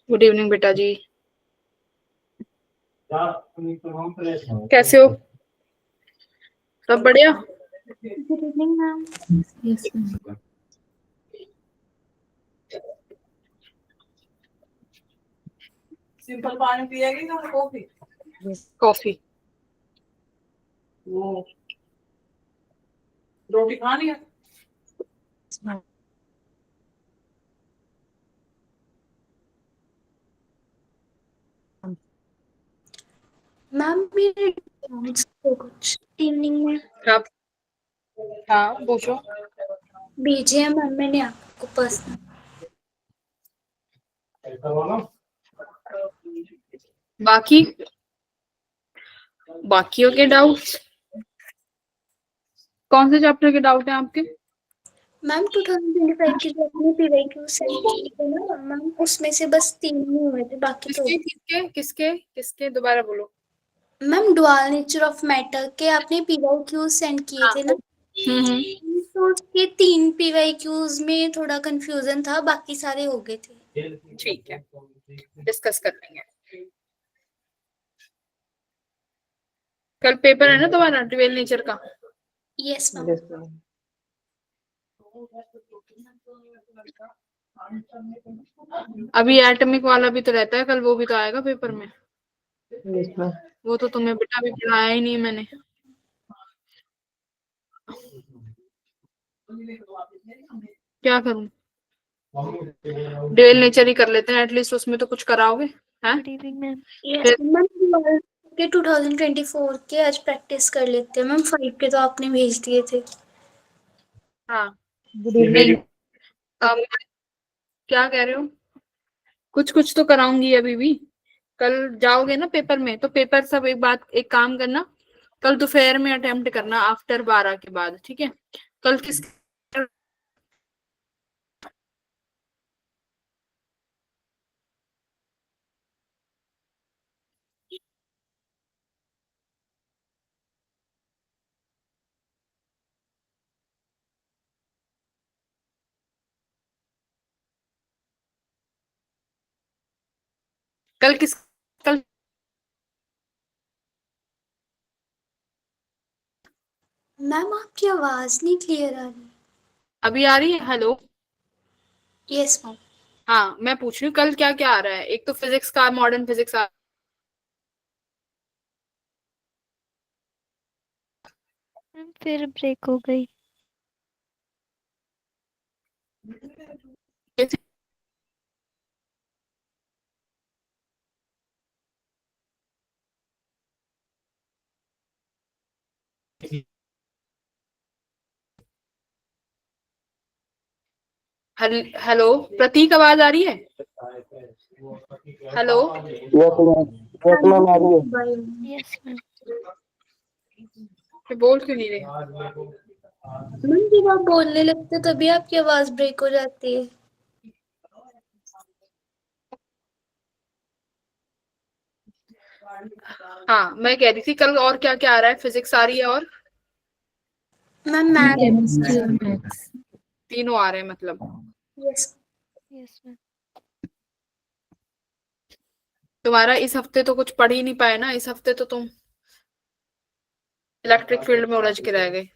Good evening बेटा जी। कैसे हो? सब बढ़िया। Good evening ma'am. Yes simple पानी पिएगी ना कॉफी? कॉफी। वो रोटी खानी है? मैम मेरे डाउट्स थे कुछ इवनिंग में। आप? हाँ पूछो। भेजिए मैम मैंने आपको पर्सनल। बाकी बाकियों के डाउट्स कौन से चैप्टर के डाउट हैं आपके? मैम 2025 की जो अपनी पीवाईक्यू सेंड किए थे ना मैम, उसमें से बस 3 ही हुए थे, बाकी तो किसके किसके किसके किसके दोबारा बोलो। Ma'am dual nature of matter के आपने पीवाईक्यू सेंड किए हाँ। थे ना, हम्म। तो उसके 3 पीवाईक्यूज में थोड़ा कंफ्यूजन था, बाकी सारे हो गए थे। ठीक है, डिस्कस कर लेंगे। कल पेपर है ना तुम्हारा ट्वेल्व नेचर का? Yes ma'am. अभी एटॉमिक वाला भी तो रहता है कल, वो भी तो आएगा पेपर में। वो तो तुम्हें बेटा अभी पढ़ाया ही नहीं मैंने। क्या करूं? ड्यूअल नेचर ही कर लेते हैं, एटलीस्ट उसमें तो कुछ कराओगे। हैं? Good evening ma'am. Yes ma'am, dual के 2024 के आज प्रैक्टिस कर लेते हैं मैम। 5 के तो आपने भेज दिए थे। हाँ। नहीं, क्या कह रहे हो? कुछ कुछ तो कराऊंगी अभी भी। कल जाओगे ना पेपर में, तो पेपर सब एक काम करना, कल दोपहर में अटेम्प्ट करना आफ्टर 12 के बाद, ठीक है? कल किस कल किस कल मैम आपकी आवाज नहीं क्लियर आ रही। अभी आ रही है? हेलो। Yes ma'am. हाँ, मैं पूछ रही हूँ कल क्या क्या आ रहा है। एक तो फिजिक्स का, मॉडर्न फिजिक्स आ मैम फिर ब्रेक हो गई। हेलो प्रतीक, आवाज आ रही है? हेलो। हाँ जी आ रही है। Yes ma'am. बोल क्यों नहीं रहे? मैम जब आप बोलने लगते तभी आपकी आवाज ब्रेक हो जाती है। हाँ, मैं कह रही थी कल और क्या क्या आ रहा है। फिजिक्स आ रही है और मैम मैम। तीनों आ रहे हैं मतलब। यस। Yes ma'am. तुम्हारा इस हफ्ते तो कुछ पढ़ ही नहीं पाए ना, इस हफ्ते तो तुम इलेक्ट्रिक फील्ड में उलझ के रह गए।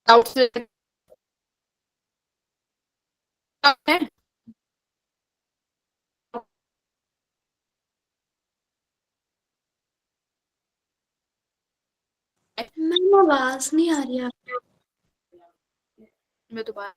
डाउट्स है? मैम आवाज नहीं आ रही आप। मैं दोबारा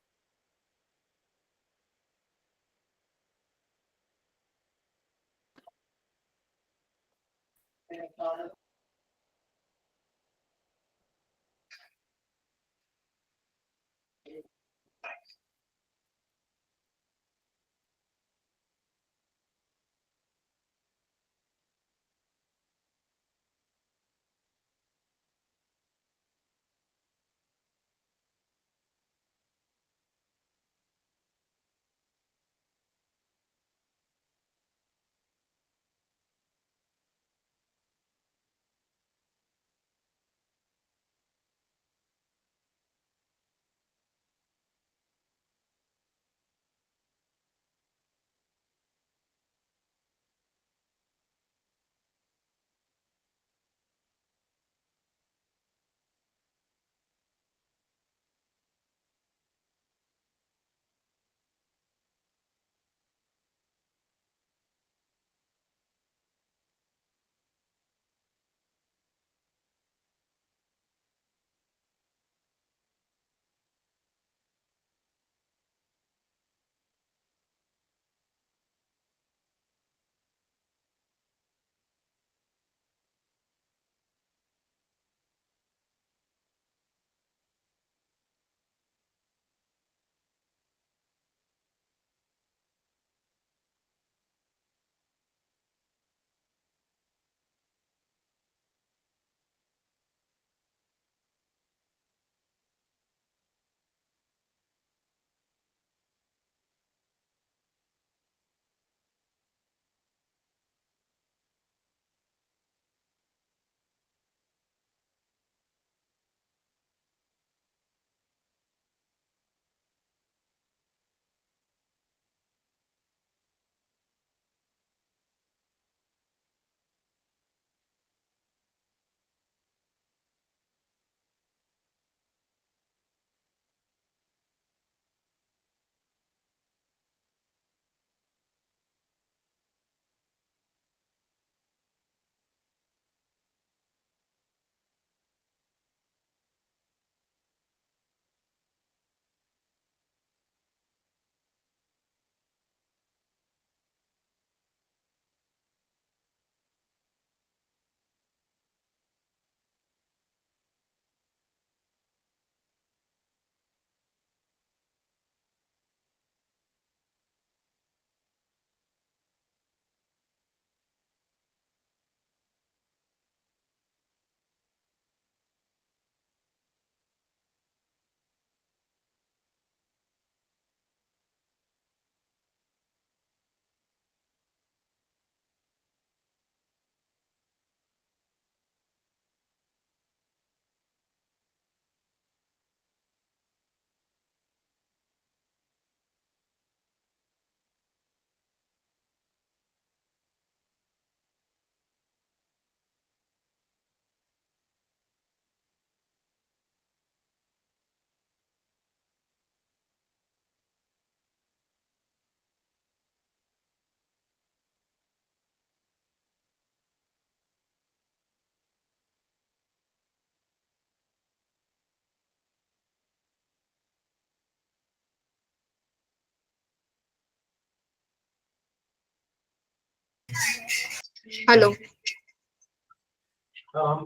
हेलो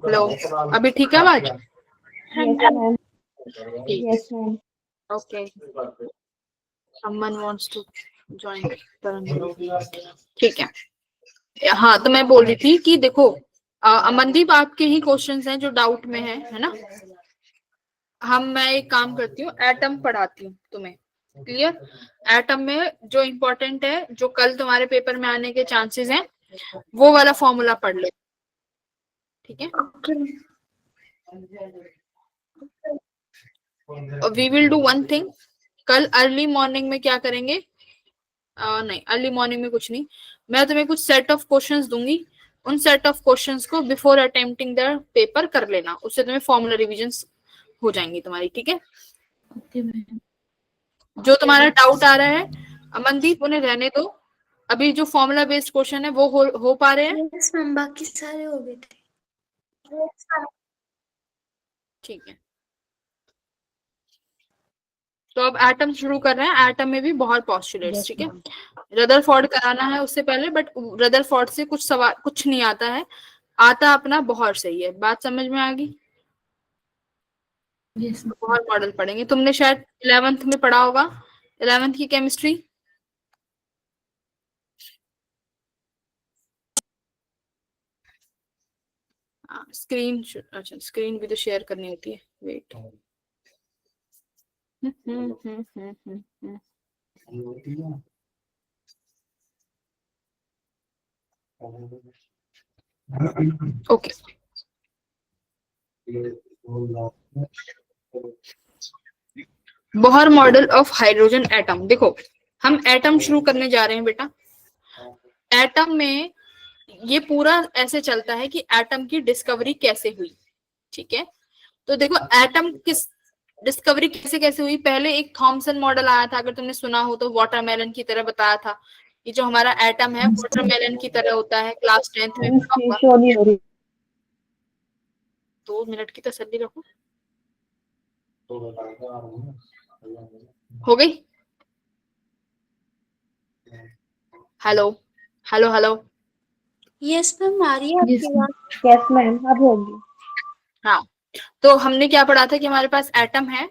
हेलो, अभी ठीक है आवाज? Yes, ma'am. Okay, someone wants to join. ठीक है। हाँ, तो मैं बोल रही थी कि देखो अमनदीप, आपके ही क्वेश्चंस हैं जो डाउट में है ना? मैं एक काम करती हूँ, एटम पढ़ाती हूँ तुम्हें। क्लियर? एटम में जो इम्पोर्टेंट है, जो कल तुम्हारे पेपर में आने के चांसेस हैं, वो वाला फॉर्मूला पढ़ लो। ठीक है? We will do one thing. कल अर्ली मॉर्निंग में क्या करेंगे? नहीं, अर्ली मॉर्निंग में कुछ नहीं, मैं तुम्हें कुछ सेट ऑफ क्वेश्चंस दूंगी। उन सेट ऑफ क्वेश्चंस को बिफोर अटेम्प्टिंग द पेपर कर लेना, उससे तुम्हें फॉर्मूला रिविजन हो जाएंगी तुम्हारी। ठीक है? Okay, ma'am. जो तुम्हारा डाउट आ रहा है अमनदीप, उन्हें रहने दो। अभी जो फॉर्मूला बेस्ड क्वेश्चन है वो हो पा रहे हैं? यस मैम, बाकी सारे हो गए थे। ठीक है, तो अब एटम शुरू कर रहे हैं। एटम में भी बहुत पोस्टुलेट्स। ठीक है? रदरफोर्ड कराना है उससे पहले, बट रदरफोर्ड से कुछ सवाल कुछ नहीं आता है, आता अपना बहुत सही है। बात समझ में आ गई? Yes, ma'am. बहुत मॉडल पढ़ेंगे। तुमने शायद 11th में पढ़ा होगा, 11th की केमिस्ट्री। स्क्रीन, अच्छा स्क्रीन भी तो शेयर करनी होती है। Wait. Okay, Bohr model of hydrogen atom. देखो, हम एटम शुरू करने जा रहे हैं बेटा। एटम में ये पूरा ऐसे चलता है कि एटम की डिस्कवरी कैसे हुई। ठीक है? तो देखो, एटम किस डिस्कवरी कैसे कैसे हुई। पहले एक थॉमसन मॉडल आया था, अगर तुमने सुना हो तो, वाटरमेलन की तरह बताया था। ये जो हमारा एटम है वाटरमेलन की तरह होता है, क्लास 10th में पढ़ा होगा। शो नहीं हो रही। 2 मिनट की तसल्ली रखो। हो गई? Hello hello hello. Yes ma'am, आ रही है Yes, आपकी ma'am. बात? Yes, ma'am. अब होगी। हाँ, तो हमने क्या पढ़ा था कि हमारे पास एटम है।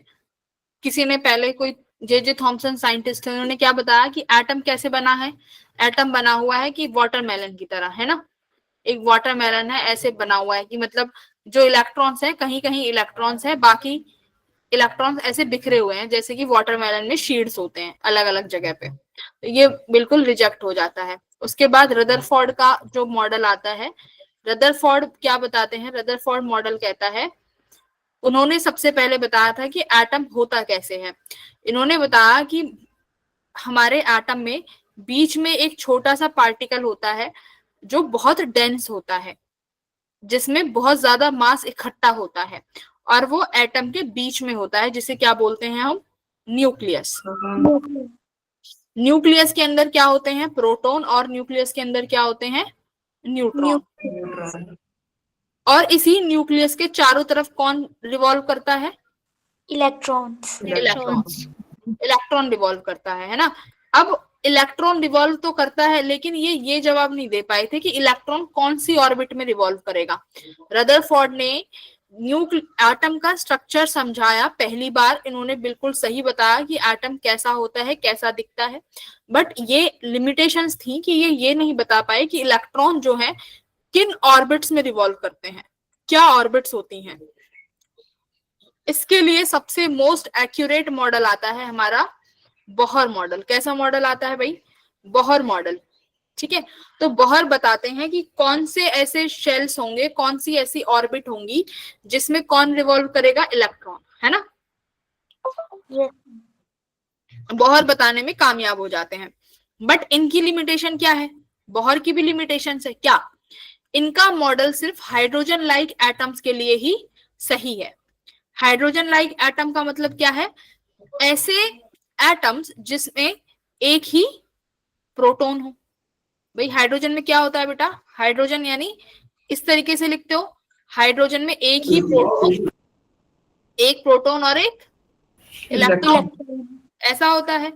किसी ने पहले, कोई जे थॉमसन साइंटिस्ट थे, उन्होंने क्या बताया कि एटम कैसे बना है। एटम बना हुआ है कि वाटरमेलन की तरह, है ना? एक वाटरमेलन है, ऐसे बना हुआ है कि मतलब जो इलेक्ट्रॉन्स है, कहीं कहीं इलेक्ट्रॉन्स है, बाकी इलेक्ट्रॉन्स ऐसे बिखरे हुए हैं, जैसे कि वाटरमेलन में शीड्स होते हैं अलग अलग जगह पे। तो ये बिल्कुल रिजेक्ट हो जाता है। उसके बाद रदरफोर्ड का जो मॉडल आता है, रदरफोर्ड क्या बताते हैं? रदरफोर्ड मॉडल कहता है, उन्होंने सबसे पहले बताया था कि एटम होता कैसे है। इन्होंने बताया कि हमारे एटम में बीच में एक छोटा सा पार्टिकल होता है जो बहुत डेंस होता है, जिसमें बहुत ज्यादा मास इकट्ठा होता है, और वो एटम के बीच में होता है, जिसे क्या बोलते हैं हम? न्यूक्लियस। न्यूक्लियस के अंदर क्या होते हैं? प्रोटॉन। और न्यूक्लियस के अंदर क्या होते हैं? न्यूट्रॉन। और इसी न्यूक्लियस के चारों तरफ कौन रिवॉल्व करता है? इलेक्ट्रॉन्स। इलेक्ट्रॉन रिवॉल्व करता है ना? अब इलेक्ट्रॉन रिवॉल्व तो करता है, लेकिन ये जवाब नहीं दे पाए थे कि इलेक्ट्रॉन कौन सी ऑर्बिट में रिवॉल्व करेगा। रदरफोर्ड ने एटम का स्ट्रक्चर समझाया पहली बार। इन्होंने बिल्कुल सही बताया कि एटम कैसा होता है, कैसा दिखता है, बट ये लिमिटेशंस थी कि ये नहीं बता पाए कि इलेक्ट्रॉन जो है किन ऑर्बिट्स में रिवॉल्व करते हैं, क्या ऑर्बिट्स होती हैं। इसके लिए सबसे मोस्ट एक्यूरेट मॉडल आता है हमारा बोहर मॉडल। कैसा मॉडल आता है भाई? Bohr model. ठीक है? तो बोहर बताते हैं कि कौन से ऐसे शेल्स होंगे, कौन सी ऐसी ऑर्बिट होंगी जिसमें कौन रिवॉल्व करेगा? इलेक्ट्रॉन, है ना? बोहर बताने में कामयाब हो जाते हैं। बट इनकी लिमिटेशन क्या है? बोहर की भी लिमिटेशन है क्या? इनका मॉडल सिर्फ हाइड्रोजन लाइक एटम्स के लिए ही सही है। हाइड्रोजन लाइक एटम का मतलब क्या है? ऐसे एटम्स जिसमें एक ही प्रोटॉन हो। भाई हाइड्रोजन में क्या होता है बेटा? हाइड्रोजन यानी इस तरीके से लिखते हो, हाइड्रोजन में एक ही प्रोटॉन, एक प्रोटॉन और एक इलेक्ट्रॉन, ऐसा होता है।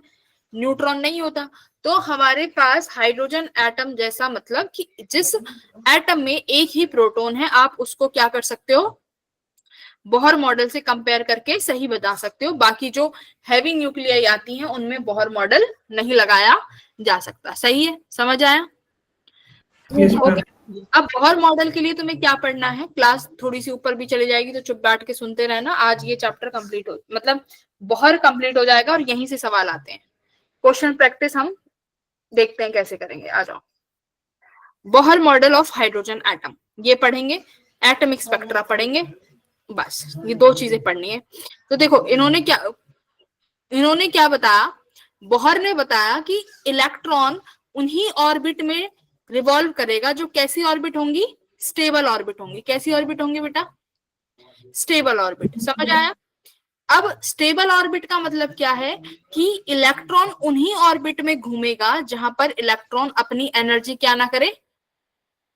न्यूट्रॉन नहीं होता। तो हमारे पास हाइड्रोजन एटम जैसा मतलब कि जिस एटम में एक ही प्रोटॉन है, आप उसको क्या कर सकते हो, बोहर मॉडल से कंपेयर करके सही बता सकते हो। बाकी जो हैवी न्यूक्लियाई आती हैं उनमें बोहर मॉडल नहीं लगाया जा सकता। सही है, समझ आया? ओके। अब बोहर मॉडल के लिए तुम्हें क्या पढ़ना है, क्लास थोड़ी सी ऊपर भी चली जाएगी तो चुप बैठ के सुनते रहना। आज ये चैप्टर कंप्लीट हो, मतलब बोहर कंप्लीट हो जाएगा और यहीं से सवाल आते हैं। क्वेश्चन प्रैक्टिस हम देखते हैं कैसे करेंगे। आ जाओ। Bohr model of hydrogen atom ये पढ़ेंगे, एटमिक स्पेक्ट्रा पढ़ेंगे, बस ये दो चीजें पढ़नी है। तो देखो इन्होंने क्या बताया, बोहर ने बताया कि इलेक्ट्रॉन उन्हीं ऑर्बिट में रिवॉल्व करेगा जो कैसी ऑर्बिट होंगी, स्टेबल ऑर्बिट होंगी। कैसी ऑर्बिट होंगी बेटा? Stable orbit. समझ आया? अब स्टेबल ऑर्बिट का मतलब क्या है कि इलेक्ट्रॉन उन्हीं ऑर्बिट में घूमेगा जहां पर इलेक्ट्रॉन अपनी एनर्जी क्या ना करे,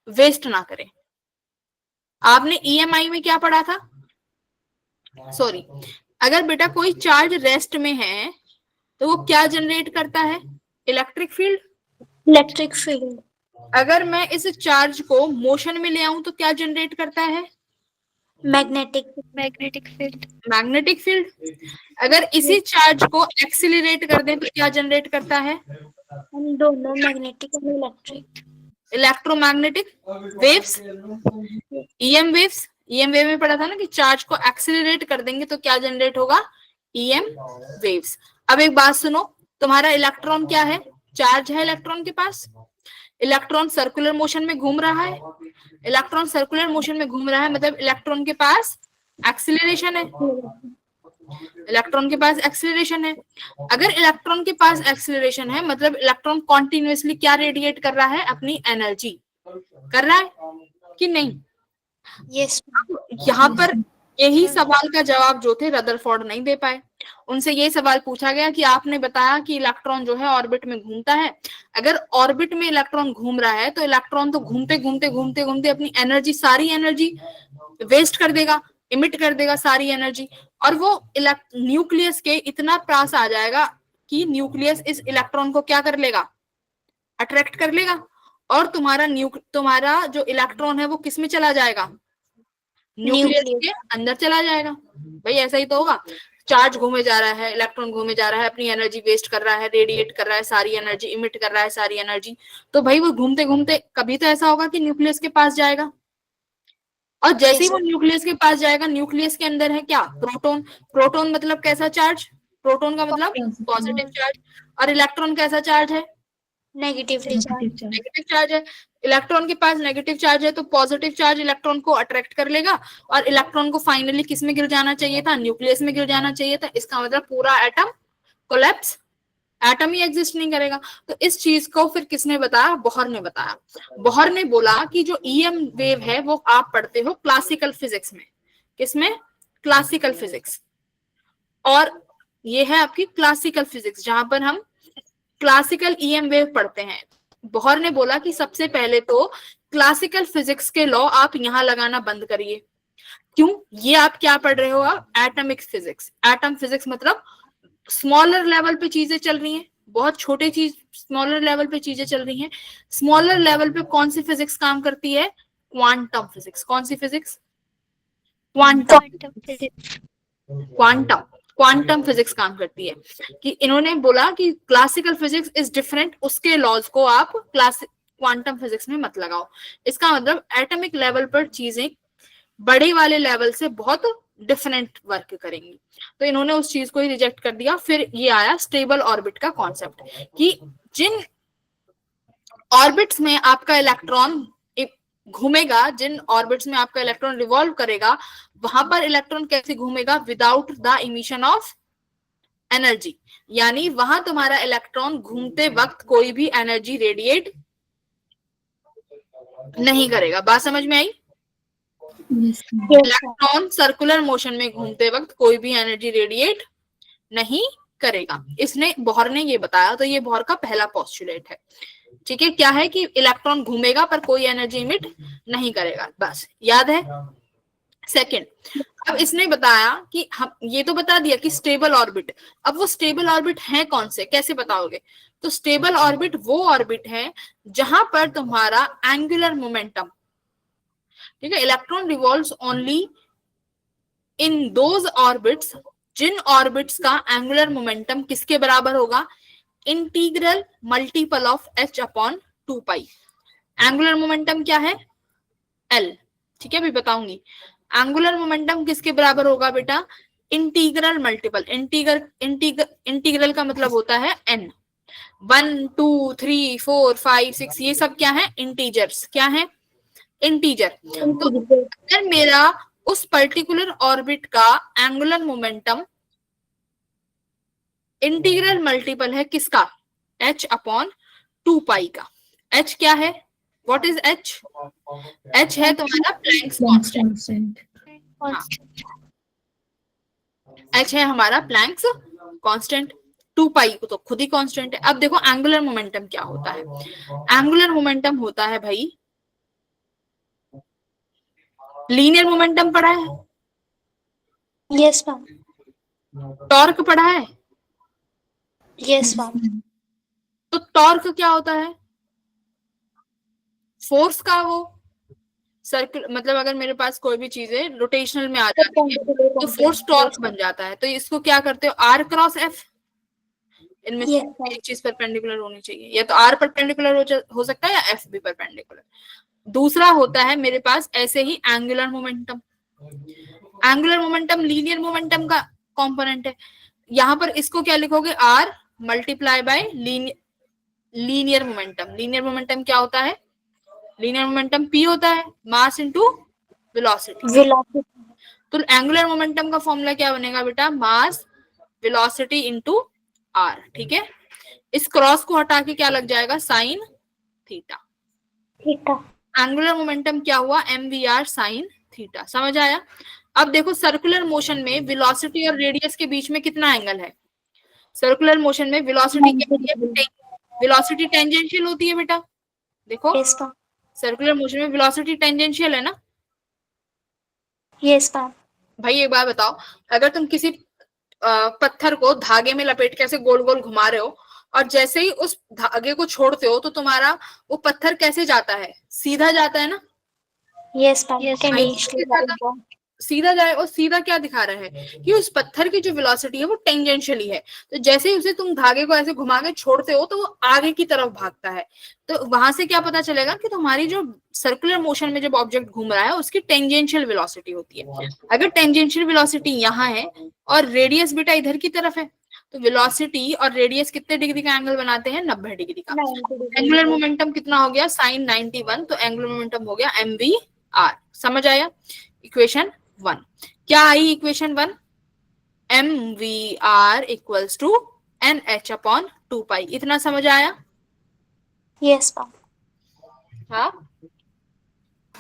वेस्ट ना करे। आपने ईएमआई में क्या पढ़ा था? सॉरी, अगर बेटा कोई चार्ज रेस्ट में है तो वो क्या जनरेट करता है? Electric field. Electric field. अगर मैं इस चार्ज को मोशन में ले आऊं तो क्या जनरेट करता है? Magnetic. Magnetic field. Magnetic field. अगर इसी चार्ज को एक्सीलरेट कर दें तो क्या जनरेट करता है? हम दोनों मैग्नेटिक और electric. Electromagnetic waves, EM waves. EM wave में पढ़ा था ना कि चार्ज को एक्सीलरेट कर देंगे तो क्या जनरेट होगा? EM waves. अब एक बात सुनो, तुम्हारा इलेक्ट्रॉन क्या है? चार्ज है इलेक्ट्रॉन के पास। इलेक्ट्रॉन सर्कुलर मोशन में घूम रहा है। इलेक्ट्रॉन सर्कुलर मोशन में घूम रहा है मतलब इलेक्ट्रॉन के पास एक्सीलरेशन है। इलेक्ट्रॉन के पास एक्सीलरेशन है। अगर इलेक्ट्रॉन के पास एक्सीलरेशन है मतलब इलेक्ट्रॉन कॉन्टिन्यूअसली क्या रेडिएट कर रहा है? अपनी एनर्जी कर रहा है कि नहीं? यस। यहाँ पर यही सवाल का जवाब जो थे रदरफोर्ड नहीं दे पाए। उनसे ये सवाल पूछा गया कि आपने बताया कि इलेक्ट्रॉन जो है ऑर्बिट में घूमता है, अगर ऑर्बिट में इलेक्ट्रॉन घूम रहा है तो इलेक्ट्रॉन तो घूमते घूमते घूमते घूमते अपनी एनर्जी, सारी एनर्जी वेस्ट कर देगा, इमिट कर देगा सारी एनर्जी, और वो न्यूक्लियस के इतना पास आ जाएगा कि न्यूक्लियस इस इलेक्ट्रॉन को क्या कर लेगा? अट्रैक्ट कर लेगा, और तुम्हारा जो इलेक्ट्रॉन है वो किस में चला जाएगा? न्यूक्लियस के अंदर चला जाएगा। भाई ऐसा ही तो होगा। चार्ज घूमे जा रहा है, इलेक्ट्रॉन घूमे जा रहा है, अपनी एनर्जी वेस्ट कर रहा है, रेडिएट कर रहा है सारी एनर्जी, इमिट कर रहा है सारी एनर्जी, तो भाई वो घूमते घूमते कभी तो ऐसा होगा कि न्यूक्लियस के पास जाएगा। और जैसे ही वो न्यूक्लियस के पास जाएगा, न्यूक्लियस के अंदर है क्या? प्रोटॉन। प्रोटॉन मतलब कैसा चार्ज? प्रोटॉन का मतलब पॉजिटिव चार्ज। और इलेक्ट्रॉन कैसा चार्ज है? Negatively charge. नेगेटिव चार्ज है। इलेक्ट्रॉन के पास नेगेटिव चार्ज है तो पॉजिटिव चार्ज इलेक्ट्रॉन को अट्रैक्ट कर लेगा, और इलेक्ट्रॉन को फाइनली किस में गिर जाना चाहिए था? न्यूक्लियस में गिर जाना चाहिए था। इसका मतलब पूरा एटम कोलैप्स, एटम ही एग्जिस्ट नहीं करेगा। तो इस चीज को फिर किसने बताया? बोहर ने बताया। बोहर ने बोला कि जो ईएम वेव है वो आप पढ़ते हो क्लासिकल फिजिक्स में। किसमें? Classical physics. और ये है आपकी क्लासिकल फिजिक्स जहां पर हम क्लासिकल ईएम वेव पढ़ते हैं। बोहर ने बोला कि सबसे पहले तो क्लासिकल फिजिक्स के लॉ आप यहां लगाना बंद करिए। क्यों? ये आप क्या पढ़ रहे हो? आप एटमिक फिजिक्स। एटम फिजिक्स मतलब स्मॉलर लेवल पे चीजें चल रही हैं, बहुत छोटे चीज, स्मॉलर लेवल पे चीजें चल रही हैं। स्मॉलर लेवल पे कौन सी फिजिक्स काम करती है? Quantum physics. कौन सी physics? Quantum. Quantum quantum physics काम करती है। कि इन्होंने बोला कि क्लासिकल फिजिक्स इज डिफरेंट, उसके लॉज को आप क्वांटम फिजिक्स में मत लगाओ। इसका मतलब एटमिक लेवल पर चीजें बड़े वाले लेवल से बहुत डिफरेंट वर्क करेंगी। तो इन्होंने उस चीज को ही रिजेक्ट कर दिया। फिर ये आया स्टेबल ऑर्बिट का कॉन्सेप्ट, कि जिन ऑर्बिट्स में आपका इलेक्ट्रॉन घूमेगा, जिन ऑर्बिट्स में आपका इलेक्ट्रॉन रिवॉल्व करेगा, वहां पर इलेक्ट्रॉन कैसे घूमेगा? Without the emission of energy. यानी वहां तुम्हारा इलेक्ट्रॉन घूमते वक्त कोई भी एनर्जी रेडिएट नहीं करेगा। बात समझ में आई? इलेक्ट्रॉन सर्कुलर मोशन में घूमते वक्त कोई भी एनर्जी रेडिएट नहीं करेगा। इसने बोहर ने ये बताया। तो ये बोहर का पहला पोस्टुलेट है। ठीक है, क्या है? कि इलेक्ट्रॉन घूमेगा पर कोई एनर्जी इमिट नहीं करेगा। बस याद है? सेकेंड, अब इसने बताया कि हम ये तो बता दिया कि स्टेबल ऑर्बिट, अब वो स्टेबल ऑर्बिट है कौन से, कैसे बताओगे? तो स्टेबल ऑर्बिट वो ऑर्बिट है जहां पर तुम्हारा एंगुलर मोमेंटम, ठीक है, electron revolves only in those orbits, जिन ऑर्बिट्स का एंगुलर मोमेंटम किसके बराबर होगा? Integral multiple of h upon 2 pi. Angular momentum क्या है? L, ठीक है, अभी बताऊंगी। एंगुलर मोमेंटम किसके बराबर होगा बेटा? इंटीग्रल मल्टीपल, इंटीग्रल का मतलब होता है n। 1 2 3 4 5 6 ये सब क्या है? इंटीजर्स। क्या है? इंटीजर। तो अगर मेरा उस पर्टिकुलर ऑर्बिट का एंगुलर मोमेंटम इंटीग्रल मल्टीपल है किसका? h अपॉन 2 पाई का। h क्या है? What is h? h है तुम्हारा प्लैंक्स कांस्टेंट। h है हमारा प्लैंक्स कांस्टेंट। 2 पाई को तो खुद ही कांस्टेंट है। अब देखो एंगुलर मोमेंटम क्या होता है? एंगुलर मोमेंटम होता है भाई, लीनियर मोमेंटम पढ़ा है? Yes ma'am. टॉर्क पढ़ा है? Yes ma'am. तो टॉर्क क्या होता है? फोर्स का वो सर्कल, मतलब अगर मेरे पास कोई भी चीज है रोटेशनल में आ जाती है तो फोर्स टॉर्क बन जाता है। तो इसको क्या करते हो? आर क्रॉस एफ, इनमें से एक चीज परपेंडिकुलर होनी चाहिए, या तो आर परपेंडिकुलर हो सकता है या एफ भी परपेंडिकुलर। दूसरा होता है मेरे पास ऐसे ही angular momentum. Angular momentum linear momentum का कंपोनेंट है। यहां पर इसको क्या लिखोगे? R multiply by linear momentum. Linear momentum क्या होता है? लीनियर मोमेंटम p होता है, मास इनटू वेलोसिटी। तो एंगुलर मोमेंटम का फॉर्मूला क्या बनेगा बेटा? मास वेलोसिटी इनटू r, ठीक है। इस क्रॉस को हटा के क्या लग जाएगा? Sine theta. एंगुलर मोमेंटम क्या हुआ? mvr sine theta. समझ आया? अब देखो सर्कुलर मोशन में वेलोसिटी और रेडियस के बीच में कितना एंगल है? सर्कुलर मोशन में वेलोसिटी टेंजेंशियल होती है बेटा। देखो सर्कुलर मोशन में वेलोसिटी टेंजेंशियल है ना? Yes ma'am. भाई एक बात बताओ, अगर तुम किसी पत्थर को धागे में लपेट के ऐसे गोल गोल घुमा रहे हो और जैसे ही उस धागे को छोड़ते हो तो तुम्हारा वो पत्थर कैसे जाता है? सीधा जाता है ना? Yes ma'am. सीधा जाए। और सीधा क्या दिखा रहा है? कि उस पत्थर की जो वेलोसिटी है वो टेंजेंशियली है। तो जैसे ही उसे तुम धागे को ऐसे घुमा के छोड़ते हो तो वो आगे की तरफ भागता है। तो वहां से क्या पता चलेगा कि तुम्हारी जो सर्कुलर मोशन में जब ऑब्जेक्ट घूम रहा है उसकी टेंजेंशियल वेलोसिटी होती है। अगर टेंजेंशियल वेलोसिटी यहाँ है और रेडियस बेटा इधर की तरफ है तो वेलोसिटी और रेडियस कितने डिग्री का एंगल बनाते हैं? 90 डिग्री का। एंगुलर मोमेंटम कितना हो गया? साइन 91। तो एंगुलर मोमेंटम हो गया mvr। समझ आया? इक्वेशन 1 क्या आई? Equation 1 mvr equals to nh upon 2 pi. इतना समझ आया? Yes ma'am. हाँ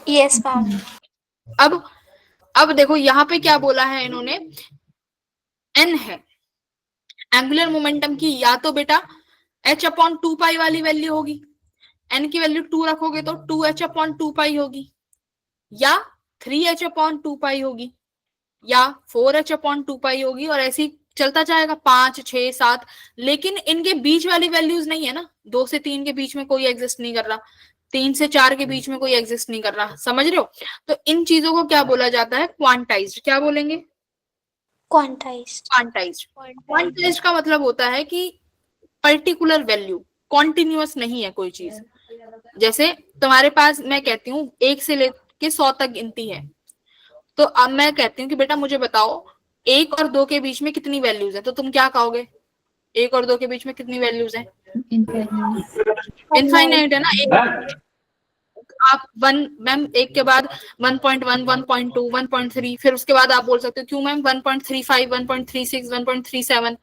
यस मैम। अब देखो यहाँ पे क्या बोला है इन्होंने? n है एंगुलर मोमेंटम की, या तो बेटा h अपॉन 2 पाई वाली वैल्यू होगी, n की वैल्यू 2 रखोगे तो 2h अपॉन 2 पाई होगी, या 3h अपॉन 2 पाई होगी, या 4h अपॉन 2 पाई होगी, और ऐसे ही चलता जाएगा 5 6 7। लेकिन इनके बीच वाली वैल्यूज नहीं है ना। 2 से 3 के बीच में कोई एग्जिस्ट नहीं कर रहा, 3 से 4 के बीच में कोई एग्जिस्ट नहीं कर रहा। समझ रहे हो? तो इन चीजों को क्या बोला जाता है? क्वांटाइज्ड। क्या बोलेंगे? क्वांटाइज्ड का मतलब होता है कि पर्टिकुलर वैल्यू, कॉन्टिन्यूअस नहीं है कोई चीज। जैसे तुम्हारे पास मैं कहती हूँ 1 से लेके 100 तक गिनती है, तो अब मैं कहती हूँ कि बेटा मुझे बताओ 1 और 2 के बीच में कितनी वैल्यूज है, तो तुम क्या कहोगे? 1 और 2 के बीच में कितनी वैल्यूज है? इनफाइनाइट है ना। आप 1 मैम 1 के बाद 1.1 1.2 1.3, फिर उसके बाद आप बोल सकते हो क्यों मैम 1.35 1.36 1.37।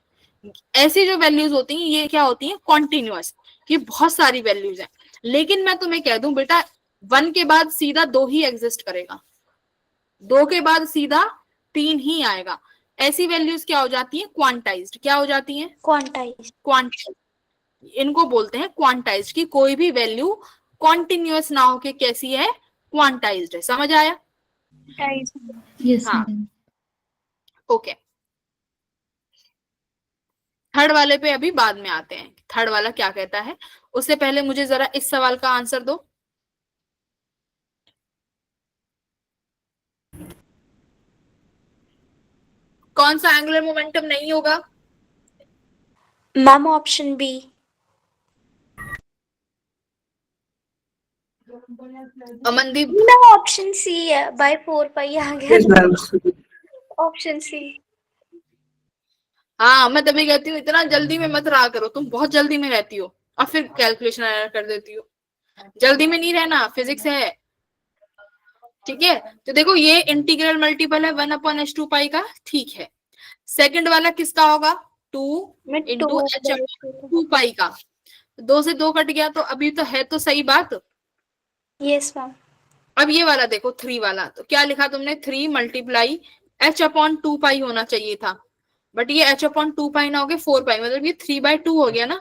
ऐसी जो वैल्यूज होती हैं ये क्या होती हैं? कॉन्टिन्यूअस। ये बहुत सारी वैल्यूज हैं। लेकिन मैं तुम्हें कह दूं बेटा 1 के बाद सीधा 2 ही एग्जिस्ट करेगा, 2 के बाद सीधा 3 ही आएगा। ऐसी वैल्यूज क्या हो जाती है? क्वांटाइज्ड। क्या हो जाती है? क्वांटाइज्ड। इनको बोलते हैं क्वांटाइज्ड, की कोई भी वैल्यू कॉन्टिन्यूअस ना होके कैसी है? क्वांटाइज्ड है। समझ आया? Yes, हाँ ma'am. ओके। थर्ड वाले पे अभी बाद में आते हैं, थर्ड वाला क्या कहता है। उससे पहले मुझे जरा इस सवाल का आंसर दो। कौन सा एंगुलर मोमेंटम नहीं होगा? Ma'am option B. Amandeep? Ma'am option C है, बाय 4 पाई आ गया। Yes, ma'am. Option C. हाँ मैं तभी कहती हूँ इतना जल्दी में मत रहा करो, तुम बहुत जल्दी में रहती हो और फिर कैलकुलेशन एरर कर देती हो। जल्दी में नहीं रहना, फिजिक्स है, ठीक है। तो देखो ये इंटीग्रल मल्टीपल है 1/h2 पाई का, ठीक है। सेकंड वाला किसका होगा? 2 मैं इंटू एच 2 पाई का। 2 से 2 कट गया, तो अभी तो है तो सही बात। Yes ma'am. अब ये वाला देखो 3 वाला, तो क्या लिखा तुमने? 3 मल्टीप्लाई h/2 पाई होना चाहिए था, बट ये h/2 पाई ना हो गया 4 पाई, मतलब ये 3/2 हो गया ना।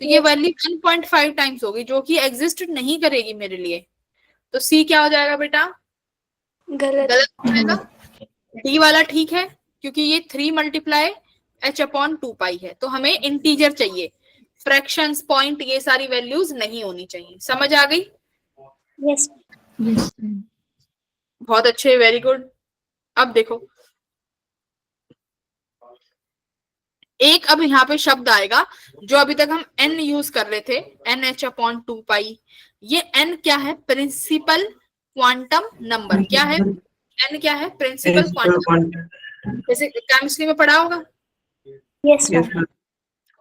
तो ये वैल्यू 1.5 टाइम्स होगी, जो कि एग्जिस्ट नहीं करेगी मेरे लिए। तो सी क्या हो जाएगा बेटा? गलत। गलत हो जाएगा। डी वाला ठीक है, क्योंकि ये 3 मल्टीप्लाई h/2 पाई है, तो हमें इंटीजर चाहिए, फ्रैक्शंस, पॉइंट, ये सारी वैल्यूज नहीं होनी चाहिए। समझ आ गई? यस। Yes, ma'am. बहुत अच्छे, वेरी गुड। अब देखो एक अब यहाँ पे शब्द आएगा जो अभी तक हम n यूज कर रहे थे, NH/2 पाई। ये n क्या है? Principal quantum number. क्या है? n क्या है? Principal Principal quantum. quantity. जैसे केमिस्ट्री में पढ़ा होगा। Yes Yes, ma'am. ma'am.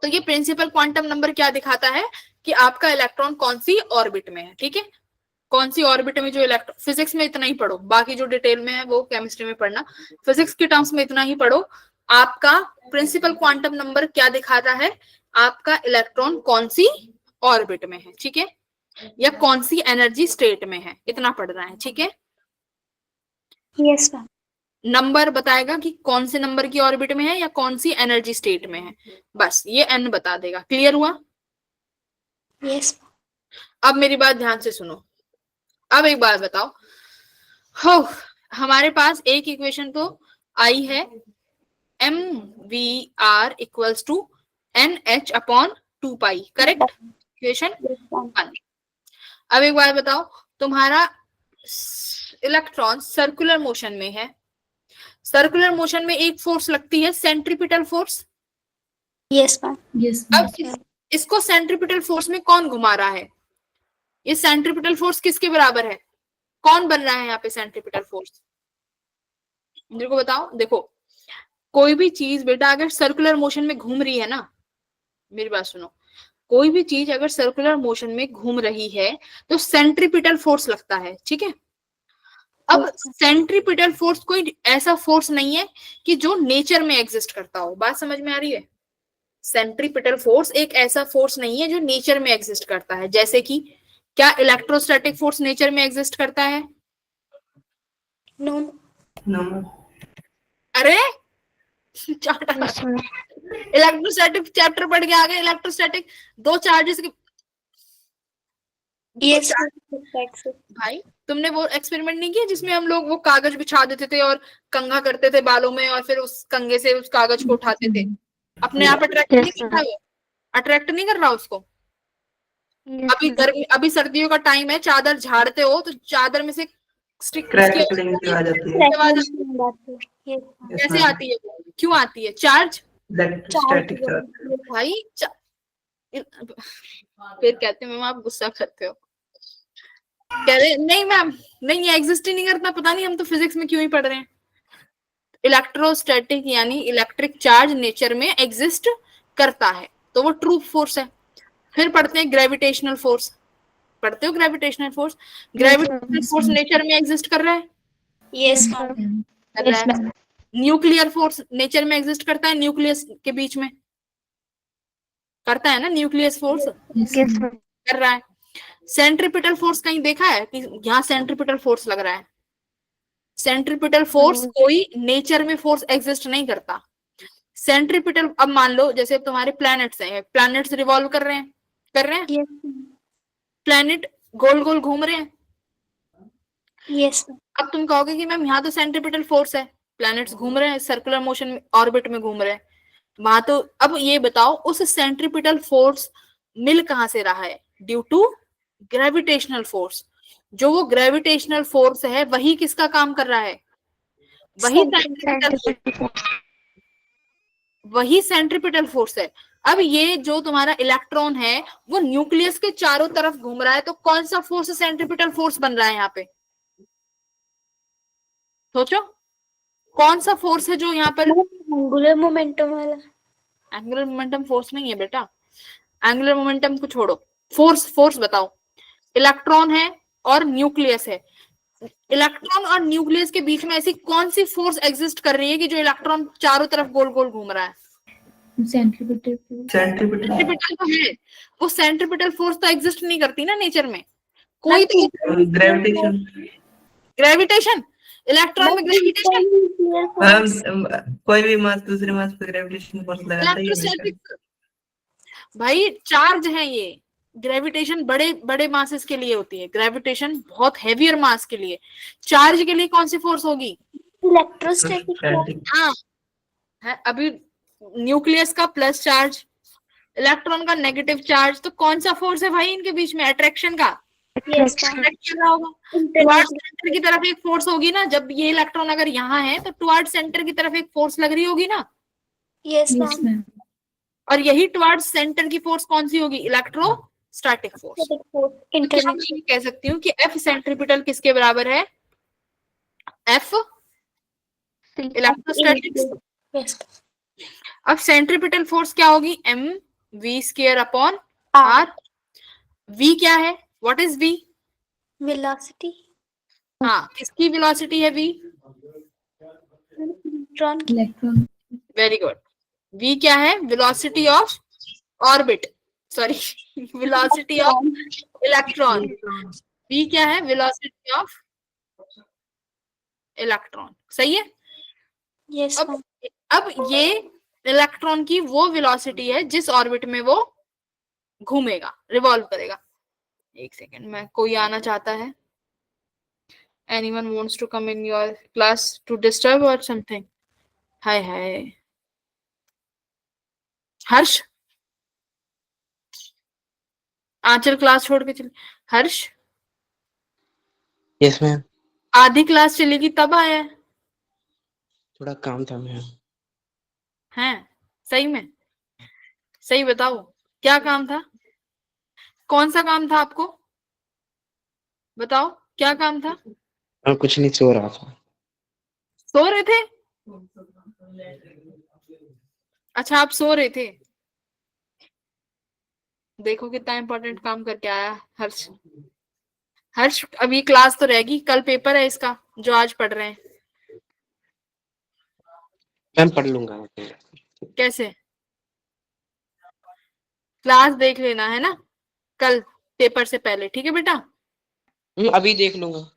तो ये प्रिंसिपल क्वांटम नंबर क्या दिखाता है कि आपका इलेक्ट्रॉन कौन सी ऑर्बिट में है, ठीक है। कौन सी ऑर्बिट में जो इलेक्ट्रॉन, फिजिक्स में इतना ही पढ़ो, बाकी जो डिटेल में है वो केमिस्ट्री में पढ़ना। फिजिक्स के टर्म्स में इतना ही पढ़ो। आपका प्रिंसिपल क्वांटम नंबर क्या दिखाता है? आपका इलेक्ट्रॉन कौन सी ऑर्बिट में है, ठीक है, या कौन सी एनर्जी स्टेट में है, इतना पढ़ना है, ठीक है। Yes ma'am. नंबर बताएगा कि कौन से नंबर की ऑर्बिट में है या कौन सी एनर्जी स्टेट में है, बस ये n बता देगा। क्लियर हुआ? यस। अब मेरी बात ध्यान से सुनो। अब एक बात बताओ, हो हमारे पास एक इक्वेशन तो आई है, mvr equals to NH/2 pi, correct? Equation 1। अब एक बात बताओ, तुम्हारा इलेक्ट्रॉन सर्कुलर मोशन में है, सर्कुलर मोशन में एक फोर्स लगती है, centripetal force. Yes ma'am. Yes, ma'am. अब इसको सेंट्रीपिटल फोर्स में कौन घुमा रहा है? ये सेंट्रीपिटल फोर्स किसके बराबर है? कौन बन रहा है यहाँ पे सेंट्रीपिटल फोर्स? मेरे को बताओ। देखो कोई भी चीज बेटा अगर सर्कुलर मोशन में घूम रही है ना, मेरी बात सुनो, कोई भी चीज अगर सर्कुलर मोशन में घूम रही है तो सेंट्रीपिटल फोर्स लगता है, ठीक है। अब सेंट्रीपिटल फोर्स कोई ऐसा फोर्स नहीं है कि जो नेचर में एग्जिस्ट करता हो। बात समझ में आ रही है? सेंट्रीपिटल फोर्स एक ऐसा फोर्स नहीं है जो नेचर में एग्जिस्ट करता है। जैसे कि क्या इलेक्ट्रोस्टैटिक फोर्स नेचर में एग्जिस्ट करता है? नो। No, ma'am. अरे Yes, ma'am. इलेक्ट्रोस्टैटिक चैप्टर पढ़ के आ गए। इलेक्ट्रोस्टैटिक दो चार्जेस के यस भाई, तुमने वो एक्सपेरिमेंट नहीं किया जिसमें हम लोग वो कागज बिछा देते थे और कंघा करते थे बालों में, और फिर उस कंघे से उस कागज को उठाते थे? अपने आप अट्रैक्ट नहीं Yes, कर रहा, वो अट्रैक्ट नहीं कर रहा उसको। Yes, अभी ma'am. गर्मी, अभी सर्दियों का टाइम है, चादर झाड़ते हो तो चादर में से स्टिक Crackling की आवाज आती है. कैसे ma'am. आती है? क्यों आती है? Charge Electrostatic charge. भाई फिर कहते हैं मैम आप गुस्सा करते हो। कह रहे नहीं मैम, नहीं ये एग्जिस्ट ही नहीं करता, पता नहीं हम तो फिजिक्स में क्यों ही पढ़ रहे हैं। इलेक्ट्रोस्टैटिक यानी इलेक्ट्रिक चार्ज नेचर में एग्जिस्ट करता है, तो वो ट्रू फोर्स है। फिर पढ़ते हैं ग्रेविटेशनल फोर्स। पढ़ते हो gravitational force? Gravitational force nature में एग्जिस्ट कर रहा है, यस Yes, ma'am. कर रहा है। न्यूक्लियर फोर्स नेचर में एग्जिस्ट करता है, न्यूक्लियस के बीच में करता है ना, nucleus force Yes, Yes, ma'am. ma'am. कर रहा है। सेंट्रीपिटल फोर्स कहीं देखा है कि यहाँ सेंट्रीपिटल फोर्स लग रहा है? सेंट्रीपिटल फोर्स कोई नेचर में फोर्स एग्जिस्ट नहीं करता। सेंट्रीपिटल, अब मान लो जैसे तुम्हारे प्लैनेट्स हैं, प्लैनेट्स रिवॉल्व कर रहे हैं, कर रहे हैं, यस प्लैनेट गोल गोल घूम रहे हैं, यस अब तुम कहोगे कि मैम यहाँ तो सेंट्रीपिटल फोर्स है, प्लैनेट्स घूम रहे हैं सर्कुलर मोशन में, ऑर्बिट में घूम रहे हैं वहां तो। अब ये बताओ उस सेंट्रीपिटल फोर्स मिल कहाँ से रहा है? Due to gravitational force. जो वो ग्रेविटेशनल फोर्स है वही किसका काम कर रहा है? वही सेंट्रीपिटल फोर्स है। अब ये जो तुम्हारा इलेक्ट्रॉन है वो न्यूक्लियस के चारों तरफ घूम रहा है, तो कौन सा फोर्स सेंट्रीपिटल फोर्स बन रहा है यहाँ पे? सोचो कौन सा फोर्स है जो यहाँ पर? एंगुलर मोमेंटम वाला। एंगुलर मोमेंटम फोर्स नहीं है बेटा, एंगुलर मोमेंटम को छोड़ो, फोर्स बताओ। इलेक्ट्रॉन है और न्यूक्लियस है, इलेक्ट्रॉन और न्यूक्लियस के बीच में ऐसी कौन सी फोर्स एग्जिस्ट कर रही है कि जो इलेक्ट्रॉन चारों तरफ गोल गोल घूम रहा है? सेंट्रीपिटल सेंट्रीपिटल तो है, वो सेंट्रीपिटल फोर्स तो एग्जिस्ट नहीं करती ना नेचर में कोई तो। ग्रेविटेशन। ग्रेविटेशन, इलेक्ट्रॉन में ग्रेविटेशन, कोई भी मास दूसरे मास पे ग्रेविटेशन फोर्स लगाता है। इलेक्ट्रोस्टैटिक। भाई चार्ज है ये, ग्रेविटेशन बड़े बड़े मासेस के लिए होती है, ग्रेविटेशन बहुत हेवियर मास के लिए। चार्ज के लिए कौन सी फोर्स होगी? इलेक्ट्रोस्टैटिक। हाँ है, अभी न्यूक्लियस का प्लस चार्ज, इलेक्ट्रॉन का नेगेटिव चार्ज, तो कौन सा फोर्स है भाई इनके बीच में? अट्रैक्शन का। टुवर्ड्स सेंटर की तरफ एक फोर्स होगी ना, जब ये इलेक्ट्रॉन अगर यहाँ है तो टुवर्ड्स सेंटर की तरफ एक फोर्स लग रही होगी ना। Yes ma'am. और यही टुवर्ड्स सेंटर की फोर्स कौन सी होगी? Electrostatic force. मैं कह सकती हूँ कि एफ सेंट्रीपिटल किसके बराबर है? F electrostatic. अब सेंट्रीपिटल फोर्स क्या होगी? M V square upon R. V क्या है? What is V? वेलोसिटी। हाँ, किसकी वेलोसिटी है V? Electron. Very good. V क्या है? Velocity of orbit, sorry velocity of electron. V क्या है? Velocity of electron. सही है। यस अब ये इलेक्ट्रॉन की वो वेलोसिटी है जिस ऑर्बिट में वो घूमेगा, रिवॉल्व करेगा। एक सेकेंड, मैं कोई आना चाहता है? Anyone wants to come in your class to disturb or something? Hi hi Harsh, Aanchal class छोड़ के चले। Harsh yes ma'am. आधी क्लास चलेगी तब आया है? थोड़ा काम था मैम। हैं? सही में? सही बताओ क्या काम था? कौन सा काम था आपको? बताओ क्या काम था? कुछ नहीं, सो रहा था। सो रहे थे? अच्छा आप सो रहे थे। देखो कितना इंपॉर्टेंट काम करके आया हर्ष। हर्ष अभी क्लास तो रहेगी, कल पेपर है इसका जो आज पढ़ रहे हैं। मैम पढ़ लूंगा। कैसे? क्लास देख लेना है ना कल पेपर से पहले, ठीक है बेटा? अभी देख लूंगा।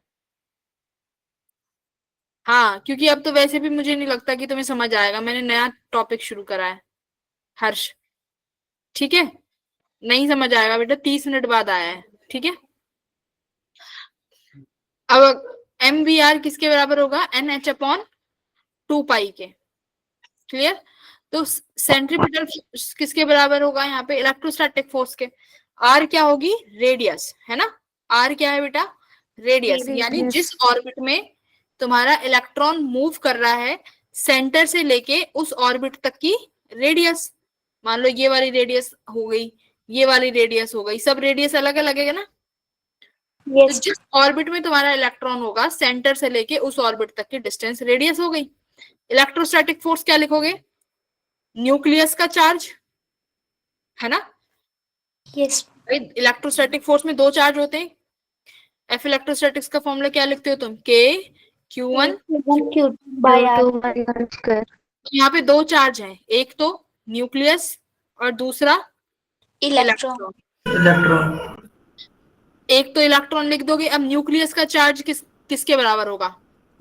हाँ, क्योंकि अब तो वैसे भी मुझे नहीं लगता कि तुम्हें समझ आएगा, मैंने नया टॉपिक शुरू करा है हर्ष, ठीक है? नहीं समझ आएगा बेटा, 30 मिनट बाद आया है, ठीक है? अब एम वी आर किसके बराबर होगा? एन एच अपॉन 2 पाई के। क्लियर? तो सेंट्रीपिटल किसके बराबर होगा यहाँ पे? इलेक्ट्रोस्टैटिक फोर्स के। आर क्या होगी? रेडियस, है ना? आर क्या है बेटा? रेडियस। यानी जिस ऑर्बिट में तुम्हारा इलेक्ट्रॉन मूव कर रहा है सेंटर से लेके उस ऑर्बिट तक की रेडियस। मान लो ये वाली रेडियस हो गई, ये वाली रेडियस हो गई, सब रेडियस अलग अलग है ना? तो जिस ऑर्बिट में तुम्हारा इलेक्ट्रॉन होगा सेंटर से लेके उस ऑर्बिट तक की डिस्टेंस रेडियस हो गई। इलेक्ट्रोस्टैटिक फोर्स क्या लिखोगे? न्यूक्लियस का चार्ज, है ना? यस। इलेक्ट्रोस्टैटिक फोर्स में 2 चार्ज होते हैं। एफ इलेक्ट्रोस्टैटिक्स का फॉर्मूला क्या लिखते हो तुम? के Q1 यहाँ पे 2 चार्ज हैं, एक तो न्यूक्लियस और दूसरा इलेक्ट्रॉन। एक तो इलेक्ट्रॉन लिख दोगे। अब न्यूक्लियस का चार्ज किसके बराबर होगा?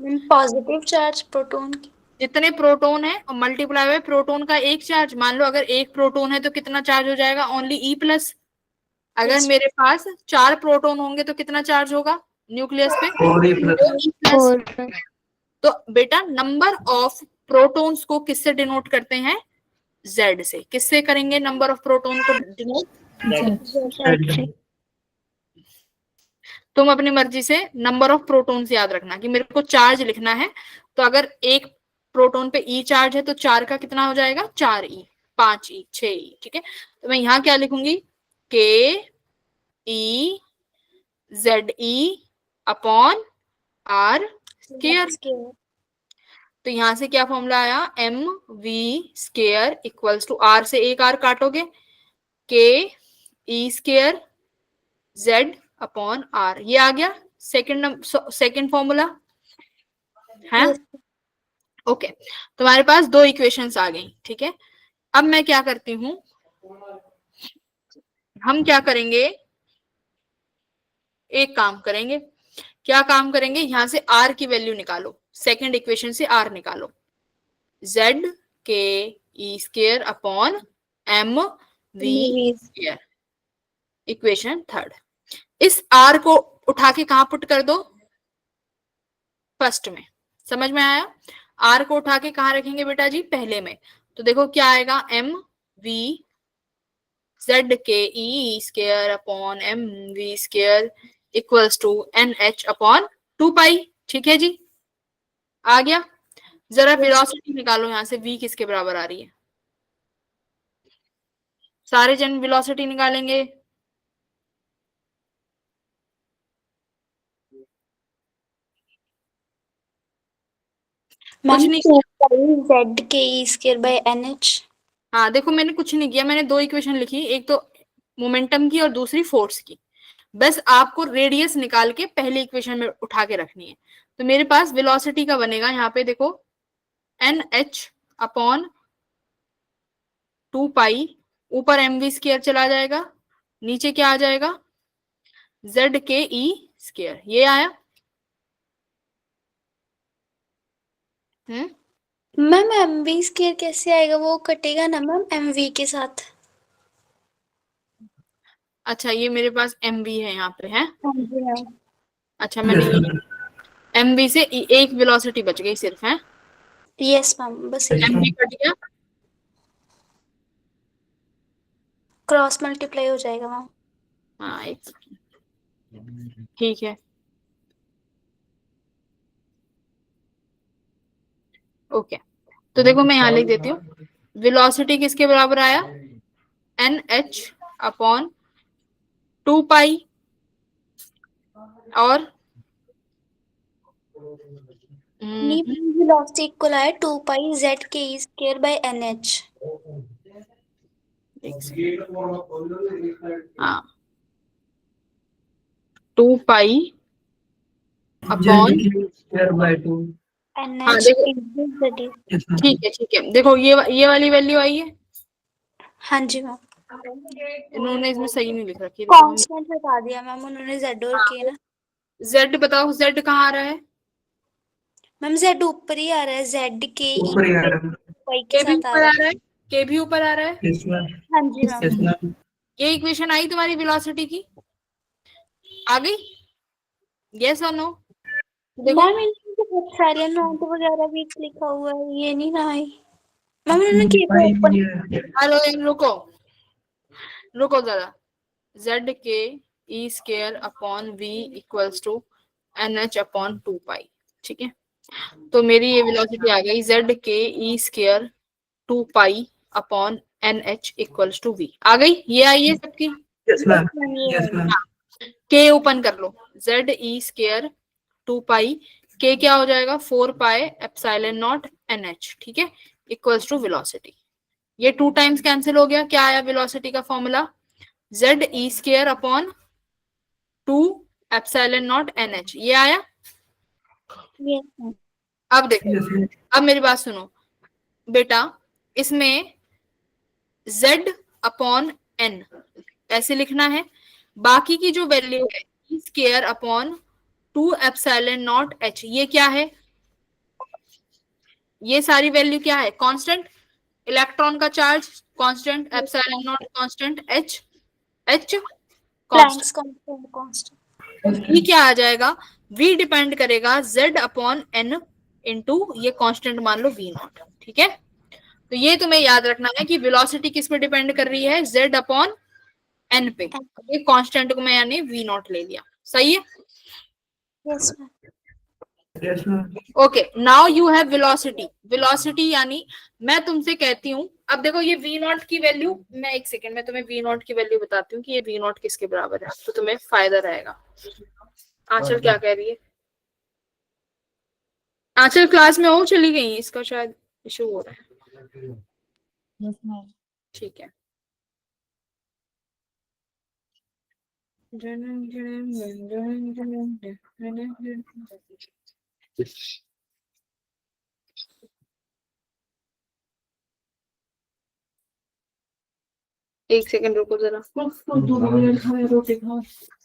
पॉजिटिव चार्ज प्रोटॉन की। जितने प्रोटॉन है और मल्टीप्लाई बाय प्रोटॉन का एक चार्ज। मान लो अगर एक प्रोटॉन है तो कितना चार्ज हो जाएगा? Only E plus. अगर मेरे पास 4 प्रोटॉन होंगे तो कितना चार्ज होगा? न्यूक्लियस पे 4e+. 4E+. 4 तो बेटा नंबर ऑफ प्रोटॉन्स को किससे डिनोट करते हैं? Z से. किससे करेंगे नंबर ऑफ प्रोटॉन को डिनोट? Z. तुम अपनी मर्जी से नंबर ऑफ प्रोटॉन्स याद रखना कि मेरे को चार्ज लिखना है, तो अगर एक प्रोटॉन पे E चार्ज है तो 4 का कितना हो जाएगा? 4E, 5E, 6E. ठीक है, तो मैं यहाँ क्या लिखूंगी? KE ZE upon R square. तो यहां से क्या फॉर्मूला आया? MV square equals to R से एक R काटोगे, KE square Z upon R. ये आ गया सेकंड फॉर्मूला है. ओके, तुम्हारे पास दो इक्वेशंस आ गई. ठीक है, अब मैं क्या करती हूं, हम क्या करेंगे, एक काम करेंगे. क्या काम करेंगे? यहां से R की वैल्यू निकालो, सेकंड इक्वेशन से R निकालो. Z के E square upon MV square, equation third. इस R को उठा के कहां पुट कर दो? फर्स्ट में. समझ में आया? R को उठा के कहां रखेंगे बेटा जी? पहले में. तो देखो क्या आएगा? MV Z के E square upon MV square equals to NH upon 2 pi. ठीक है जी, आ गया. जरा वेलोसिटी निकालो यहां से, V किसके बराबर आ रही है? सारे जन वेलोसिटी निकालेंगे. कुछ नहीं किया. Z के E स्क्वायर बाय NH. हाँ देखो, मैंने कुछ नहीं किया, मैंने दो इक्वेशन लिखी, एक तो मोमेंटम की और दूसरी फोर्स की. बस आपको रेडियस निकाल के पहले इक्वेशन में उठा के रखनी है. तो मेरे पास वेलोसिटी का बनेगा यहाँ पे देखो NH अपॉन 2 पाई, ऊपर MV स्क्वायर चला जाएगा, नीचे क्या आ जाएगा? Z के E स्क्वायर. ये आया. मैम MV स्क्वायर कैसे आएगा? वो कटेगा ना मैम MV के साथ. अच्छा, ये मेरे पास MV है यहाँ पे है. हाँ जी मैम. अच्छा, मैंने MV से एक वेलोसिटी बच गई सिर्फ है. यस मैम, बस MV कट गया, क्रॉस मल्टीप्लाई हो जाएगा मैम. हाँ एक सेकंड. ठीक है, ओके. तो देखो मैं यहाँ लिख देती हूँ, वेलोसिटी किसके बराबर आया? NH अपॉन 2 पाई और वेलोसिटी इक्वल आया 2 पाई Z के E स्क्वायर बाय NH. हाँ 2 पाई अपॉन, हाँ देखो ठीक है. देखो ये वाली वैल्यू आई है. हाँ जी मैम. इन्होंने इसमें सही नहीं लिख रखी. कांस्टेंट बता दिया मैम उन्होंने Z और K ना. Z बताओ, Z कहाँ आ रहा है? मैम Z ऊपर ही आ रहा है. Z के E ऊपर ही आ रहा है. Y के K भी साथ ऊपर आ रहा है. K भी ऊपर आ रहा है. Yes, ma'am. हाँ जी मैम. Yes, ma'am. ये इक्वेशन आई तुम्हारी वेलोसिटी की, आ गई? यस और नो? देखो मैम इनमें तो बहुत सारे नोट वगैरह भी लिखा हुआ है, ये नहीं ना है मैम. इन्होंने केवल ओपन. हेलो, रुको जरा. Z के E square upon V equals to NH upon 2 pi. ठीक है, तो मेरी ये वेलोसिटी आ गई Z के E square 2 pi upon NH equals to V. आ गई? ये आई है सबकी? Yes, ma'am. Yes, ma'am. K open कर लो. Z E स्क्वायर 2 पाई, K क्या हो जाएगा? 4 पाई एप्सिलॉन नॉट NH. ठीक है, इक्वल्स टू वेलोसिटी. ये 2 टाइम्स कैंसिल हो गया. क्या आया वेलोसिटी का formula? Z E square upon 2 epsilon not NH. ये आया. Yes ma'am. अब देखो, Yes, ma'am. अब मेरी बात सुनो बेटा, इसमें Z अपॉन N ऐसे लिखना है. बाकी की जो वैल्यू है E square upon 2 epsilon not H, ये क्या है? ये सारी वैल्यू क्या है? कांस्टेंट. इलेक्ट्रॉन का charge constant, epsilon not constant, H Planck's constant. ये क्या आ जाएगा, v डिपेंड करेगा z अपॉन n इंटू ये कांस्टेंट मान लो v नॉट, ठीक है। तो ये तुम्हें याद रखना है कि वेलोसिटी किस पे डिपेंड कर रही है, z अपॉन n पे। ये कांस्टेंट को मैं यानी v नॉट ले लिया, सही है। Yes ma'am. Yes, ma'am. Okay, now you have velocity. Velocity यानी मैं तुमसे कहती हूँ, अब देखो ये v नॉट की वैल्यू, मैं एक सेकेंड में तुम्हें v नॉट की वैल्यू बताती हूँ कि ये v नॉट किसके बराबर है, तो तुम्हें फायदा रहेगा। आंचल क्या कह रही है? आंचल क्लास में हो, चली गई, इसका शायद इशू हो रहा है। Yes, ma'am. ठीक है। एक सेकंड रुको जरा।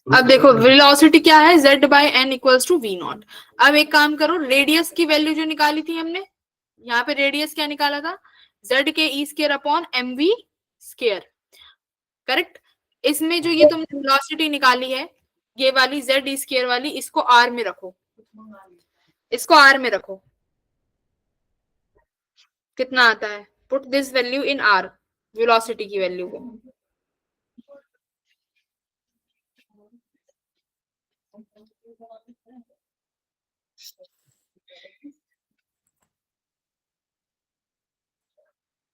अब देखो वेलोसिटी क्या है, z by N equals to V not. अब एक काम करो, रेडियस की वैल्यू जो निकाली थी हमने, यहाँ पे रेडियस क्या निकाला था, z के E square upon M V square, correct. इसमें जो ये तुमने वेलोसिटी निकाली है, ये वाली z ई स्केयर वाली, इसको r में रखो, इसको r में रखो, कितना आता है, put this value in r, velocity की वैल्यू को।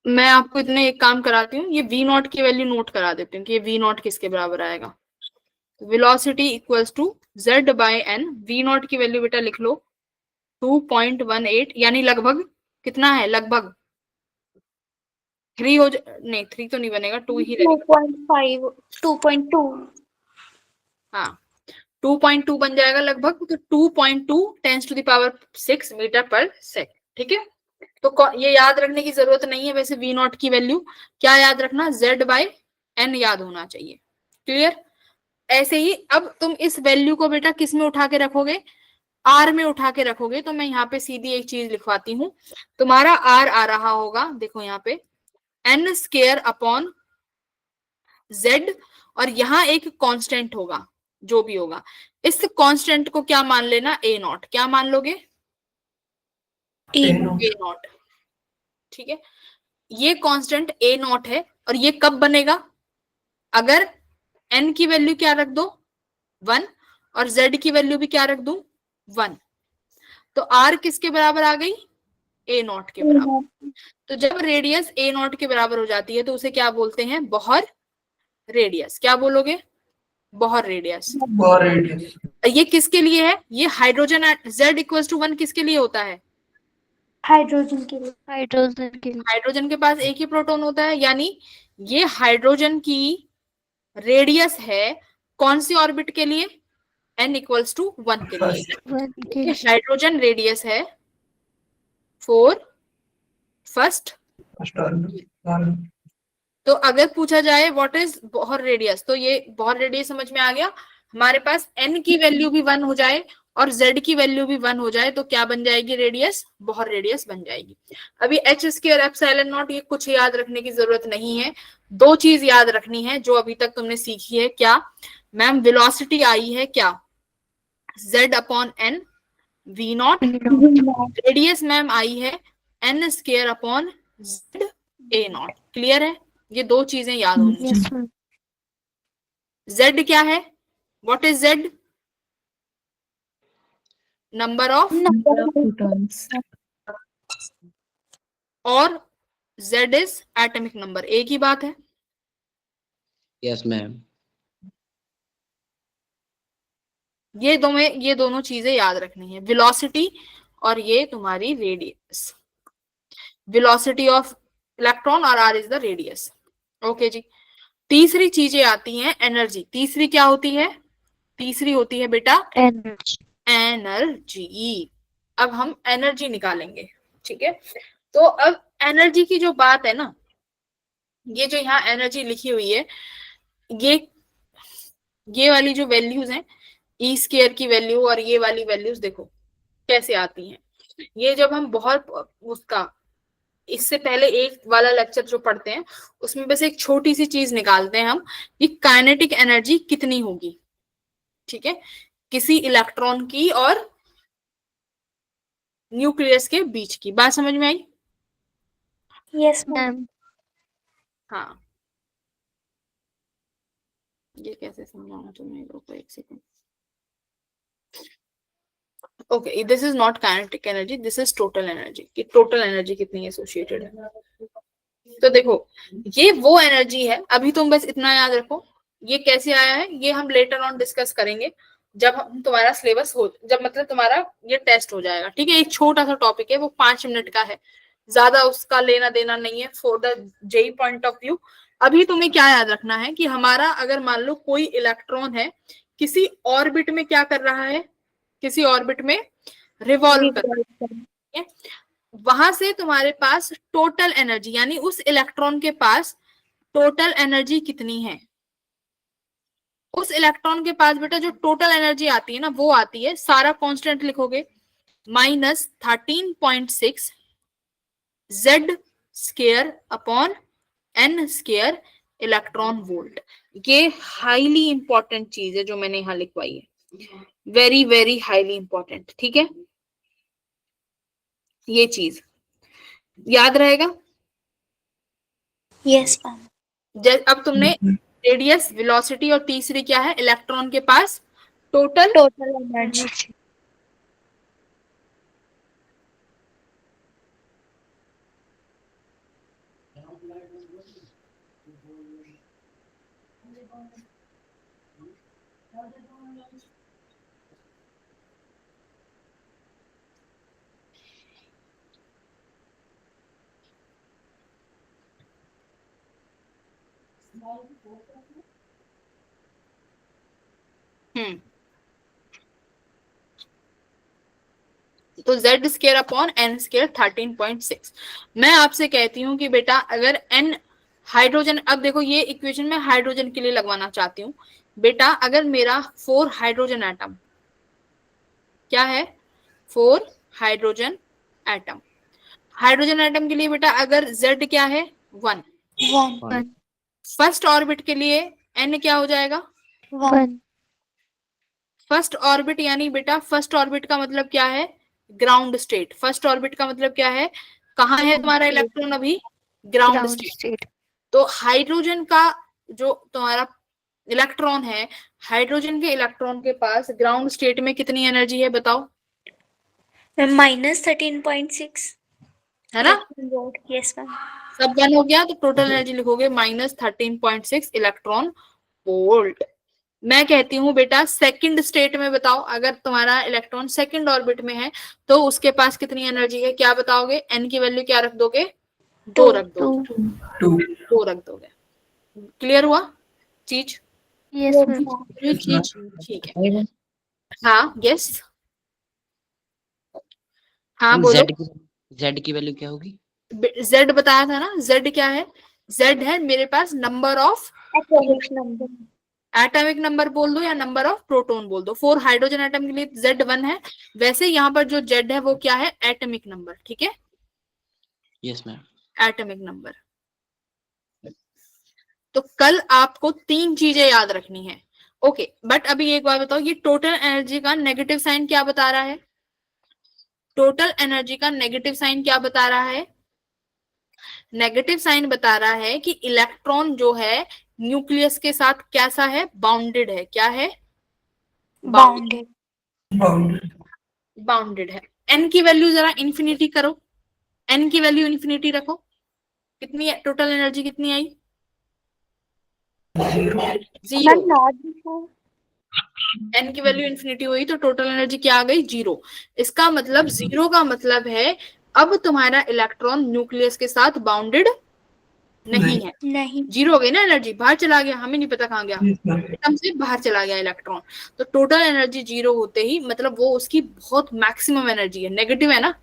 मैं आपको इतने एक काम कराती हूँ, ये v नॉट की वैल्यू नोट करा देती हूँ कि ये v नॉट किसके बराबर आएगा। Velocity equals to z by n, v not की वैल्यू बेटा लिख लो 2.18, यानी लगभग कितना है, लगभग 3 हो नहीं 3 तो नहीं बनेगा, 2 ही लगेगा। 2.5 2.2 हाँ 2.2 बन जाएगा लगभग, तो 2.2 10 टू द पावर 6 मीटर पर सेकंड, ठीक है। तो ये याद रखने की जरूरत नहीं है वैसे, v नॉट की वैल्यू क्या याद रखना, z बाय n याद होना चाहिए, क्लियर। ऐसे ही अब तुम इस वैल्यू को बेटा किस में उठा के रखोगे, r में उठा के रखोगे। तो मैं यहाँ पे सीधी एक चीज लिखवाती हूँ, तुम्हारा r आ रहा होगा, देखो यहाँ पे n स्केयर अपॉन z, और यहाँ एक कांस्टेंट होगा जो भी होगा, इस कांस्टेंट को क्या मान लेना, a नॉट। क्या मान लोगे, A a नॉट, ठीक है। ये कांस्टेंट a नॉट है, और ये कब बनेगा, अगर n की वैल्यू क्या रख दो 1, और z की वैल्यू भी क्या रख दूं 1, तो r किसके बराबर आ गई, a नॉट के बराबर। तो जब रेडियस a नॉट के बराबर हो जाती है तो उसे क्या बोलते हैं, बॉहर रेडियस। क्या बोलोगे, बॉहर रेडियस। Bore radius. ये किसके लिए है, ये हाइड्रोजन z इक्वल्स टू 1 किसके लिए होता है, हाइड्रोजन के लिए। हाइड्रोजन के लिए। हाइड्रोजन के पास एक ही प्रोटॉन होता है, यानी ये हाइड्रोजन की रेडियस है कौन सी ऑर्बिट के लिए, n इक्वल्स टू 1 के लिए। ये हाइड्रोजन रेडियस है फॉर फर्स्ट। First तो अगर पूछा जाए व्हाट इज बॉहर रेडियस, तो ये बॉहर रेडियस समझ में आ गया। हमारे पास n की वैल्यू भी 1 हो जाए और z की वैल्यू भी 1 हो जाए तो क्या बन जाएगी, रेडियस, बॉहर रेडियस बन जाएगी। अभी h स्क्वायर एप्सिलॉन नॉट, ये कुछ याद रखने की जरूरत नहीं है। दो चीज याद रखनी है जो अभी तक तुमने सीखी है, क्या मैम, वेलोसिटी आई है क्या, z upon n v not, radius ma'am आई है n square upon z a naught. Clear है, ये दो चीजें याद होनी यस चाहिए। मैम। z क्या है, what is z, number of, Number of protons. और z इज एटॉमिक नंबर, एक ही बात है। Yes ma'am. ये दोनों चीजें याद रखनी है, वेलोसिटी और ये तुम्हारी रेडियस, वेलोसिटी ऑफ इलेक्ट्रॉन और r is the radius. Okay जी। तीसरी चीजें आती हैं एनर्जी। तीसरी क्या होती है, तीसरी होती है बेटा एनर्जी। एनर्जी। अब हम एनर्जी निकालेंगे, ठीक है। तो अब एनर्जी की जो बात है ना, ये जो यहाँ एनर्जी लिखी हुई है, ये वाली जो वैल्यूज हैं, ई स्क्वायर की वैल्यू और ये वाली वैल्यूज देखो कैसे आती हैं। ये जब हम बहुत उसका इससे पहले एक वाला लेक्चर जो पढ़ते हैं उसमें बस एक छोटी सी चीज निकालते हैं हम, कि काइनेटिक एनर्जी कितनी होगी, ठीक है। किसी इलेक्ट्रॉन की और न्यूक्लियस के बीच की। बात समझ में आई? Yes ma'am. मैम हाँ, ये कैसे समझाऊं तुम्हें, रुको एक second. Okay, this is not kinetic energy, this is total energy, कि टोटल एनर्जी कितनी एसोसिएटेड है। तो देखो, ये वो एनर्जी है, अभी तुम बस इतना याद रखो, ये कैसे आया है ये हम लेटर ऑन डिस्कस करेंगे जब हम तुम्हारा सिलेबस हो, जब मतलब तुम्हारा ये टेस्ट हो जाएगा, ठीक है। एक छोटा सा टॉपिक है, वो 5 मिनट का है, ज्यादा उसका लेना देना नहीं है for the JEE point of view. अभी तुम्हें क्या याद रखना है कि हमारा अगर मान लो कोई इलेक्ट्रॉन है किसी ऑर्बिट में क्या कर रहा है, किसी ऑर्बिट में रिवॉल्व कर रहा है, वहां से तुम्हारे पास टोटल एनर्जी, यानी उस इलेक्ट्रॉन के पास टोटल एनर्जी कितनी है, उस इलेक्ट्रॉन के पास बेटा जो टोटल एनर्जी आती है ना, वो आती है, सारा कांस्टेंट लिखोगे, -13.6 Z square upon N square electron volt. ये हाईली इंपॉर्टेंट चीज है जो मैंने यहां लिखवाई है, वेरी वेरी हाईली इंपॉर्टेंट, ठीक है। ये चीज याद रहेगा। Yes ma'am. अब तुमने रेडियस, वेलोसिटी और तीसरी क्या है, इलेक्ट्रॉन के पास टोटल टोटल एनर्जी। तो Z square upon N square 13.6। मैं आपसे कहती हूं कि बेटा अगर N हाइड्रोजन, अब देखो ये इक्वेशन में हाइड्रोजन के लिए लगवाना चाहती हूँ बेटा, अगर मेरा 4 हाइड्रोजन एटम, क्या है 4 हाइड्रोजन एटम, हाइड्रोजन एटम के लिए बेटा अगर Z क्या है 1, 1 फर्स्ट ऑर्बिट के लिए N क्या हो जाएगा 1 फर्स्ट ऑर्बिट, यानी बेटा फर्स्ट ऑर्बिट का मतलब क्या है ग्राउंड स्टेट, फर्स्ट ऑर्बिट का मतलब क्या है, कहाँ है तुम्हारा इलेक्ट्रॉन अभी ग्राउंड स्टेट। तो हाइड्रोजन का जो तुम्हारा इलेक्ट्रॉन है, हाइड्रोजन के इलेक्ट्रॉन के पास ग्राउंड स्टेट में कितनी एनर्जी है बताओ, -13.6 है ना। Yes ma'am. सब वन हो गया तो टोटल एनर्जी लिखोगे -13.6 इलेक्ट्रॉन वोल्ट। मैं कहती हूँ बेटा सेकंड स्टेट में बताओ, अगर तुम्हारा इलेक्ट्रॉन सेकंड ऑर्बिट में है तो उसके पास कितनी एनर्जी है, क्या बताओगे, एन की वैल्यू क्या रख दोगे, 2 रख दोगे, 2 रख दोगे। क्लियर हुआ चीज? Yes ma'am. चीज ठीक है। हाँ यस, हाँ बोलो। Z की वैल्यू क्या होगी? Z बताया था ना, Z क्या है, Z है मेरे पास number of atomic number. Atomic number बोल दो या नंबर ऑफ प्रोटॉन बोल दो, 4 हाइड्रोजन एटम के लिए Z 1 है, वैसे यहाँ पर जो Z है वो क्या है एटॉमिक नंबर, ठीक है। Yes ma'am. Atomic number. तो कल आपको 3 चीजें याद रखनी है, ओके। बट अभी एक बात बताओ, ये टोटल एनर्जी का नेगेटिव साइन क्या बता रहा है, टोटल एनर्जी का नेगेटिव साइन क्या बता रहा है, नेगेटिव साइन बता रहा है कि इलेक्ट्रॉन जो है न्यूक्लियस के साथ कैसा है, बाउंडेड है, क्या है बाउंडेड। बाउंडेड है। एन की वैल्यू जरा इंफिनिटी करो, एन की वैल्यू इंफिनिटी रखो, कितनी टोटल एनर्जी कितनी आई, 0। एन की वैल्यू इंफिनिटी हुई तो टोटल एनर्जी क्या आ गई 0। इसका मतलब 0 का मतलब है अब तुम्हारा इलेक्ट्रॉन न्यूक्लियस के साथ बाउंडेड नहीं है, नहीं। 0 हो गई ना एनर्जी, बाहर चला गया, हमें नहीं पता कहाँ गया, एटम से बाहर चला गया इलेक्ट्रॉन। तो टोटल एनर्जी 0 होते ही मतलब वो उसकी बहुत मैक्सिमम एनर्जी है, नेगेटिव है ना,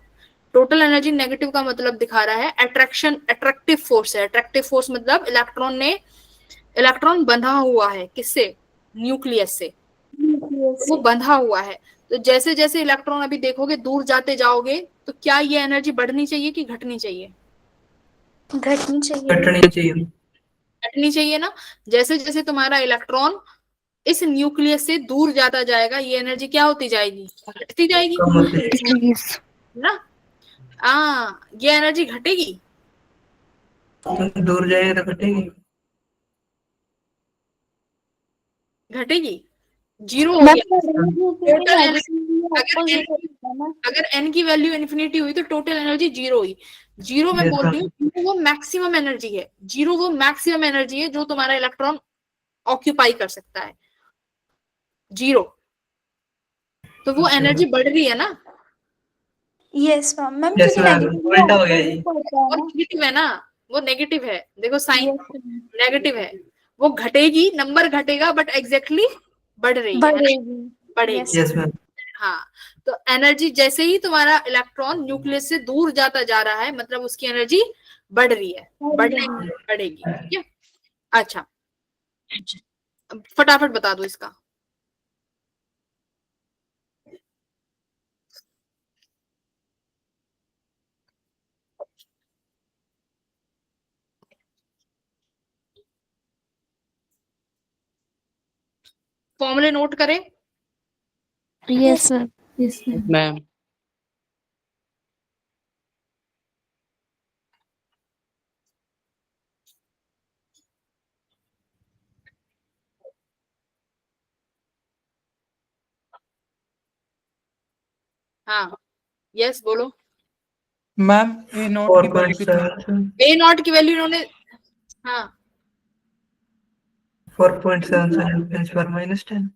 टोटल एनर्जी नेगेटिव का मतलब दिखा रहा है अट्रैक्शन, अट्रैक्टिव फोर्स है। अट्रैक्टिव फोर्स मतलब इलेक्ट्रॉन बंधा हुआ है किससे, न्यूक्लियस से, वो बंधा हुआ है। तो जैसे जैसे इलेक्ट्रॉन अभी देखोगे दूर जाते जाओगे तो क्या ये एनर्जी बढ़नी चाहिए कि घटनी चाहिए, घटनी चाहिए। घटनी चाहिए। घटनी चाहिए ना। जैसे जैसे तुम्हारा इलेक्ट्रॉन इस न्यूक्लियस से दूर जाता जाएगा, ये एनर्जी क्या होती जाएगी? घटती जाएगी कम होती है। Decrease. ना। ये एनर्जी घटेगी, तो दूर जाएगा तो घटेगी। घटेगी, जीरो मैम हो गया। टोटल एनर्जी ऑपोजिट होता है ना। अगर n की वैल्यू इन्फिनिटी हुई तो टोटल एनर्जी जीरो हुई। जीरो मैं Yes, बोल रही ma'am. हूँ, जीरो वो मैक्सिमम एनर्जी है, जीरो वो मैक्सिमम एनर्जी है जो तुम्हारा इलेक्ट्रॉन ऑक्यूपाई कर सकता है, जीरो। तो वो अच्छा। एनर्जी बढ़ रही है ना, यस मैम। मैम Yes, क्योंकि ma'am. नेगेटिव उल्टा हो गया ये। होता है वो ना। नेगेटिव है ना, वो नेगेटिव है, देखो साइन Yes, ma'am. नेगेटिव है, वो घटेगी, नंबर घटेगा, बट एग्जैक्टली बढ़ रही है ना? बढ़ेगी। बढ़ेगी। Yes. Yes, ma'am. हाँ, तो एनर्जी जैसे ही तुम्हारा इलेक्ट्रॉन न्यूक्लियस से दूर जाता जा रहा है, मतलब उसकी एनर्जी बढ़ रही है, बढ़ेगी, ठीक है। अच्छा, फटाफट बता दो इसका। फॉर्मूले नोट करें। Yes, ma'am. Yes, ma'am. Ma'am हाँ, यस बोलो। मैम ए नॉट की वैल्यू कितनी? 4.7 ए नॉट की वैल्यू इन्होंने, हाँ 4.77 10 पर -10।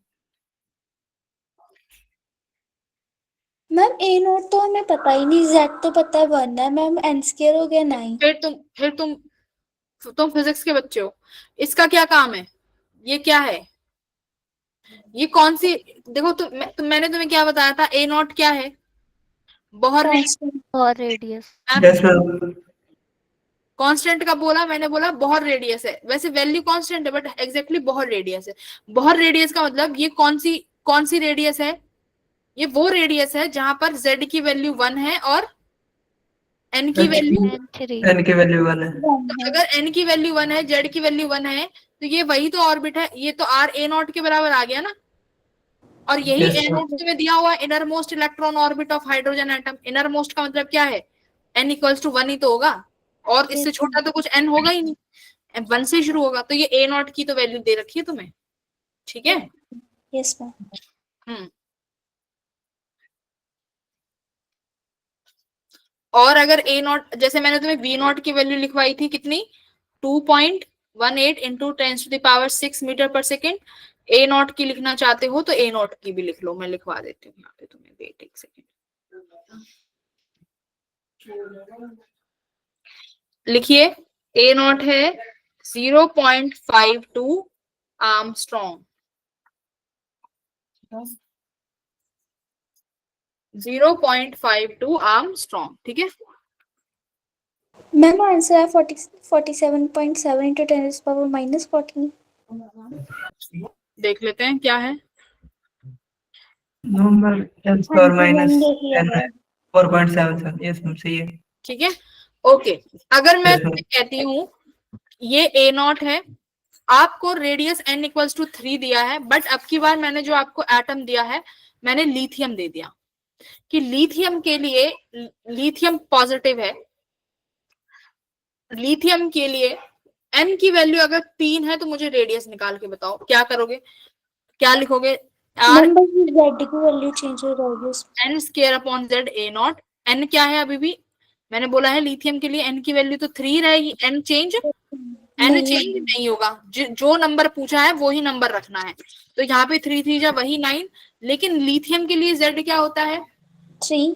मैम ए नोट तो हमें पता ही नहीं, जेड तो पता है 1 है मैम, एन स्क्वायर हो गया 9। फिर तुम फिजिक्स के बच्चे हो, इसका क्या काम है? ये क्या है? ये कौन सी, देखो मैंने तुम्हें क्या बताया था, ए नॉट क्या है? बहुत Or radius. Yes, ma'am. Constant का बोला मैंने, बोला बहुत रेडियस है, वैसे वैल्यू कांस्टेंट है बट एग्जैक्टली बहुत रेडियस है। बहुत रेडियस का मतलब ये कौन सी रेडियस है? ये वो रेडियस है जहां पर z की वैल्यू 1 है और n की वैल्यू, And 3. n की वैल्यू 1 है। अगर n की वैल्यू 1 है, z की वैल्यू 1 है, तो ये वही तो ऑर्बिट है, ये तो r a नॉट के बराबर आ गया ना। और यही Yes, a नॉट में दिया हुआ है, inner most electron orbit of hydrogen atom. Inner most का मतलब क्या है? n इक्वल्स टू 1 ही तो होगा, और इससे छोटा तो कुछ n होगा ही नहीं, 1 से शुरू होगा। तो ये a नॉट की तो वैल्यू दे रखी है तुम्हें, ठीक है। Yes ma'am. हम्म, और अगर ए नॉट, जैसे मैंने तुम्हें वी नॉट की वैल्यू लिखवाई थी कितनी, 2.18 इंटू 10⁻⁶ मीटर पर सेकेंड। ए नॉट की लिखना चाहते हो तो ए नॉट की भी लिख लो, मैं लिखवा देती हूँ यहाँ पे तुम्हें, वेट एक सेकेंड। लिखिए, ए नॉट है 0.52 आर्मस्ट्रॉन्ग, 0.52 आर्मस्ट्रॉन्ग, ठीक है। मैम आंसर है 47.7 इंटू 10⁻⁻14। देख लेते हैं क्या है। नंबर 10 पर -10 है। 4.77। यस मैम, सही है। ठीक है, ओके। अगर मैं Yes, ma'am. तुम्हें कहती हूँ ये ए नॉट है, आपको रेडियस n इक्वल्स टू 3 दिया है, बट अब की बार मैंने जो आपको एटम दिया है, मैंने लिथियम दे दिया कि लिथियम के लिए, लिथियम पॉजिटिव है, लिथियम के लिए n की वैल्यू अगर 3 है तो मुझे रेडियस निकाल के बताओ, क्या करोगे? क्या लिखोगे? r मैम बस जेड की वैल्यू चेंज हो जाएगी उसमें। n square upon z a not. n क्या है? अभी भी मैंने बोला है लिथियम के लिए n की वैल्यू तो 3 रहेगी, n चेंज नहीं होगा, जो नंबर पूछा है वो ही नंबर रखना है। तो यहाँ पे 3 3 जा वही 9, लेकिन लिथियम के लिए z क्या होता है? 3।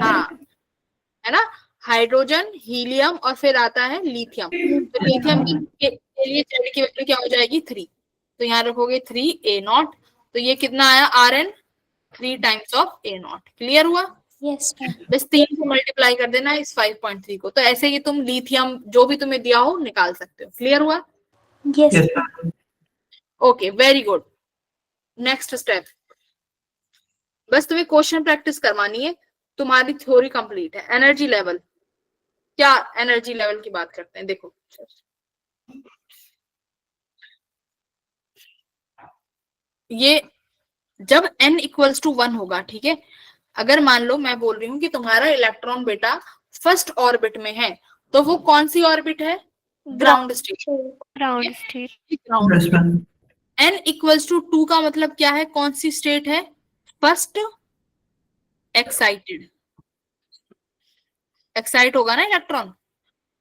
हाँ, है ना, हाइड्रोजन, हीलियम और फिर आता है लिथियम। तो लिथियम के लिए z की वैल्यू क्या हो जाएगी? 3। तो यहाँ रखोगे 3 a नॉट, तो ये कितना आया? Rn 3 times of a naught. Clear हुआ? Yes ma'am. बस 3 से मल्टीप्लाई कर देना इस 5.3 को, तो ऐसे ही तुम लिथियम जो भी तुम्हें दिया हो निकाल सकते हो। क्लियर हुआ? Yes Yes, ma'am. ma'am. Okay, very good. Next step, बस तुम्हें क्वेश्चन प्रैक्टिस करवानी है, तुम्हारी थ्योरी कंप्लीट है। एनर्जी लेवल, क्या एनर्जी लेवल की बात करते हैं, देखो ये जब n इक्वल्स टू 1 होगा, ठीक है। अगर मान लो मैं बोल रही हूँ कि तुम्हारा इलेक्ट्रॉन बेटा फर्स्ट ऑर्बिट में है, तो वो कौन सी ऑर्बिट है? Ground state. Ground state. Ground. Yes, ma'am. n equals to 2 का मतलब क्या है? कौन सी स्टेट है? First excited. एक्साइट होगा ना electron.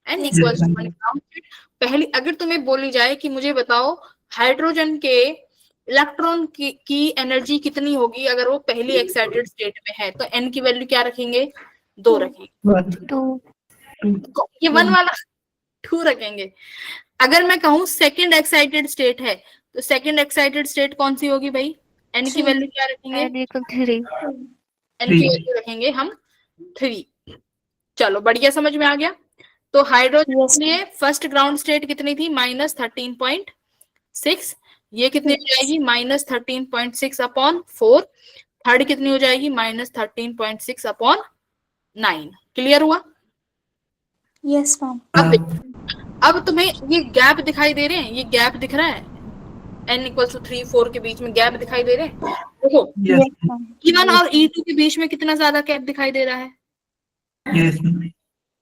n Yes, equals ma'am. To ground state. पहली अगर तुम्हें बोली जाए कि मुझे बताओ हाइड्रोजन के इलेक्ट्रॉन की एनर्जी कितनी होगी अगर वो पहली एक्साइटेड स्टेट में है, तो n की वैल्यू क्या रखेंगे? 2 रखेंगे। 1, टू। ये 1 वाला 2 रखेंगे। अगर मैं कहूँ सेकंड एक्साइटेड स्टेट है, तो सेकंड एक्साइटेड स्टेट कौन सी होगी भाई? n की 3. वैल्यू क्या रखेंगे? n equal 3। n की वैल्यू रखेंगे हम 3। चलो बढ़िया, समझ में आ गया। तो हाइड्रोजन Yes. में फर्स्ट ग्राउंड स्टेट कितनी थी? -13.6। ये कितनी हो जाएगी? -13.6 अपॉन 4। थर्ड कितनी हो जाएगी? -13.6 अपॉन 9। क्लियर हुआ? Yes, ma'am. अब तुम्हें ये गैप दिखाई दे रहे हैं? ये गैप दिख रहा है n इक्वल्स टू 3 4 के बीच में गैप दिखाई दे रहे हैं? देखो yes, Yes, ma'am. E1 और E2 के बीच में कितना ज्यादा गैप दिखाई दे रहा है? yes, ma'am.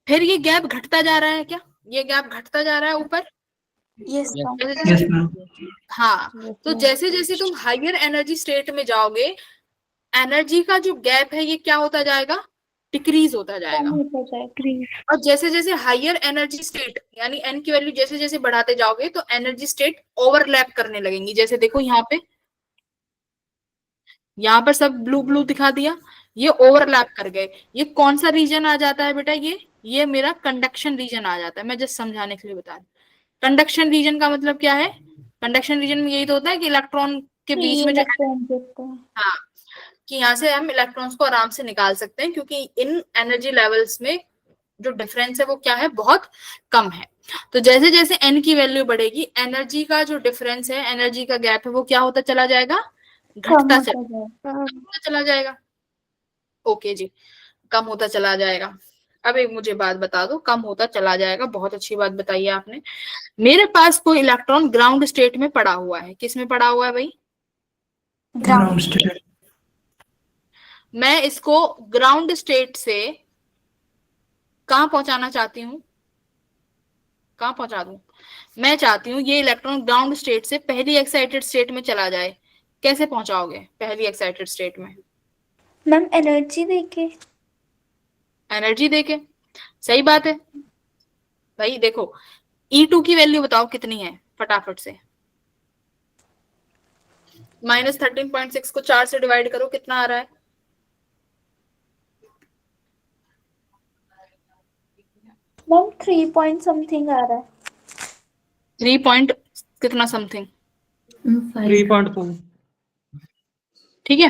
फिर ये गैप घटता जा रहा है क्या? ये गैप घटता जा रहा है ऊपर? Yes, ma'am. Yes, ma'am. हाँ। तो जैसे जैसे तुम हायर एनर्जी स्टेट में जाओगे, एनर्जी का जो गैप है ये क्या होता जाएगा? डिक्रीज होता जाएगा। कम होता जाएगा। और जैसे जैसे हायर एनर्जी स्टेट यानी n की वैल्यू जैसे जैसे बढ़ाते जाओगे तो एनर्जी स्टेट ओवरलैप करने लगेंगी। जैसे देखो यहाँ पर सब ब्लू ब्लू दिखा दिया, ये ओवरलैप कर गए। ये कौन सा रीजन आ जाता है बेटा? ये मेरा कंडक्शन रीजन आ जाता है। मैं जस्ट समझाने के लिए बता रही हूँ। कंडक्शन रीजन का मतलब क्या है? कंडक्शन रीजन में यही तो होता है कि इलेक्ट्रॉन के बीच में जो हाँ, कि यहाँ से हम इलेक्ट्रॉन्स को आराम से निकाल सकते हैं, क्योंकि इन एनर्जी लेवल्स में जो डिफरेंस है वो क्या है? बहुत कम है। तो जैसे जैसे n की वैल्यू बढ़ेगी, एनर्जी का जो डिफरेंस है, एनर्जी का गैप है, वो क्या होता चला जाएगा? घटता चला जाएगा। ओके जी, कम होता चला जाएगा। अब एक मुझे बात बता दो, कम होता चला जाएगा, बहुत अच्छी बात बताई है आपने। मेरे पास कोई इलेक्ट्रॉन ग्राउंड स्टेट में पड़ा हुआ है। किस में पड़ा हुआ है भाई? Ground state. मैं इसको ग्राउंड स्टेट से कहां पहुंचाना चाहती हूँ? कहां पहुंचा दूं? मैं चाहती हूँ ये इलेक्ट्रॉन ग्राउंड स्टेट से पहली एक्साइटेड स्टेट में चला जाए। कैसे पहुंचाओगे पहली एक्साइटेड स्टेट में? मैम एनर्जी देके। एनर्जी देके। सही बात है भाई। देखो E2 की वैल्यू बताओ कितनी है फटाफट से। -13.6 को 4 से डिवाइड करो, कितना आ रहा है? मैम 3 पॉइंट समथिंग आ रहा है। 3 पॉइंट कितना समथिंग? 3.4। ठीक है।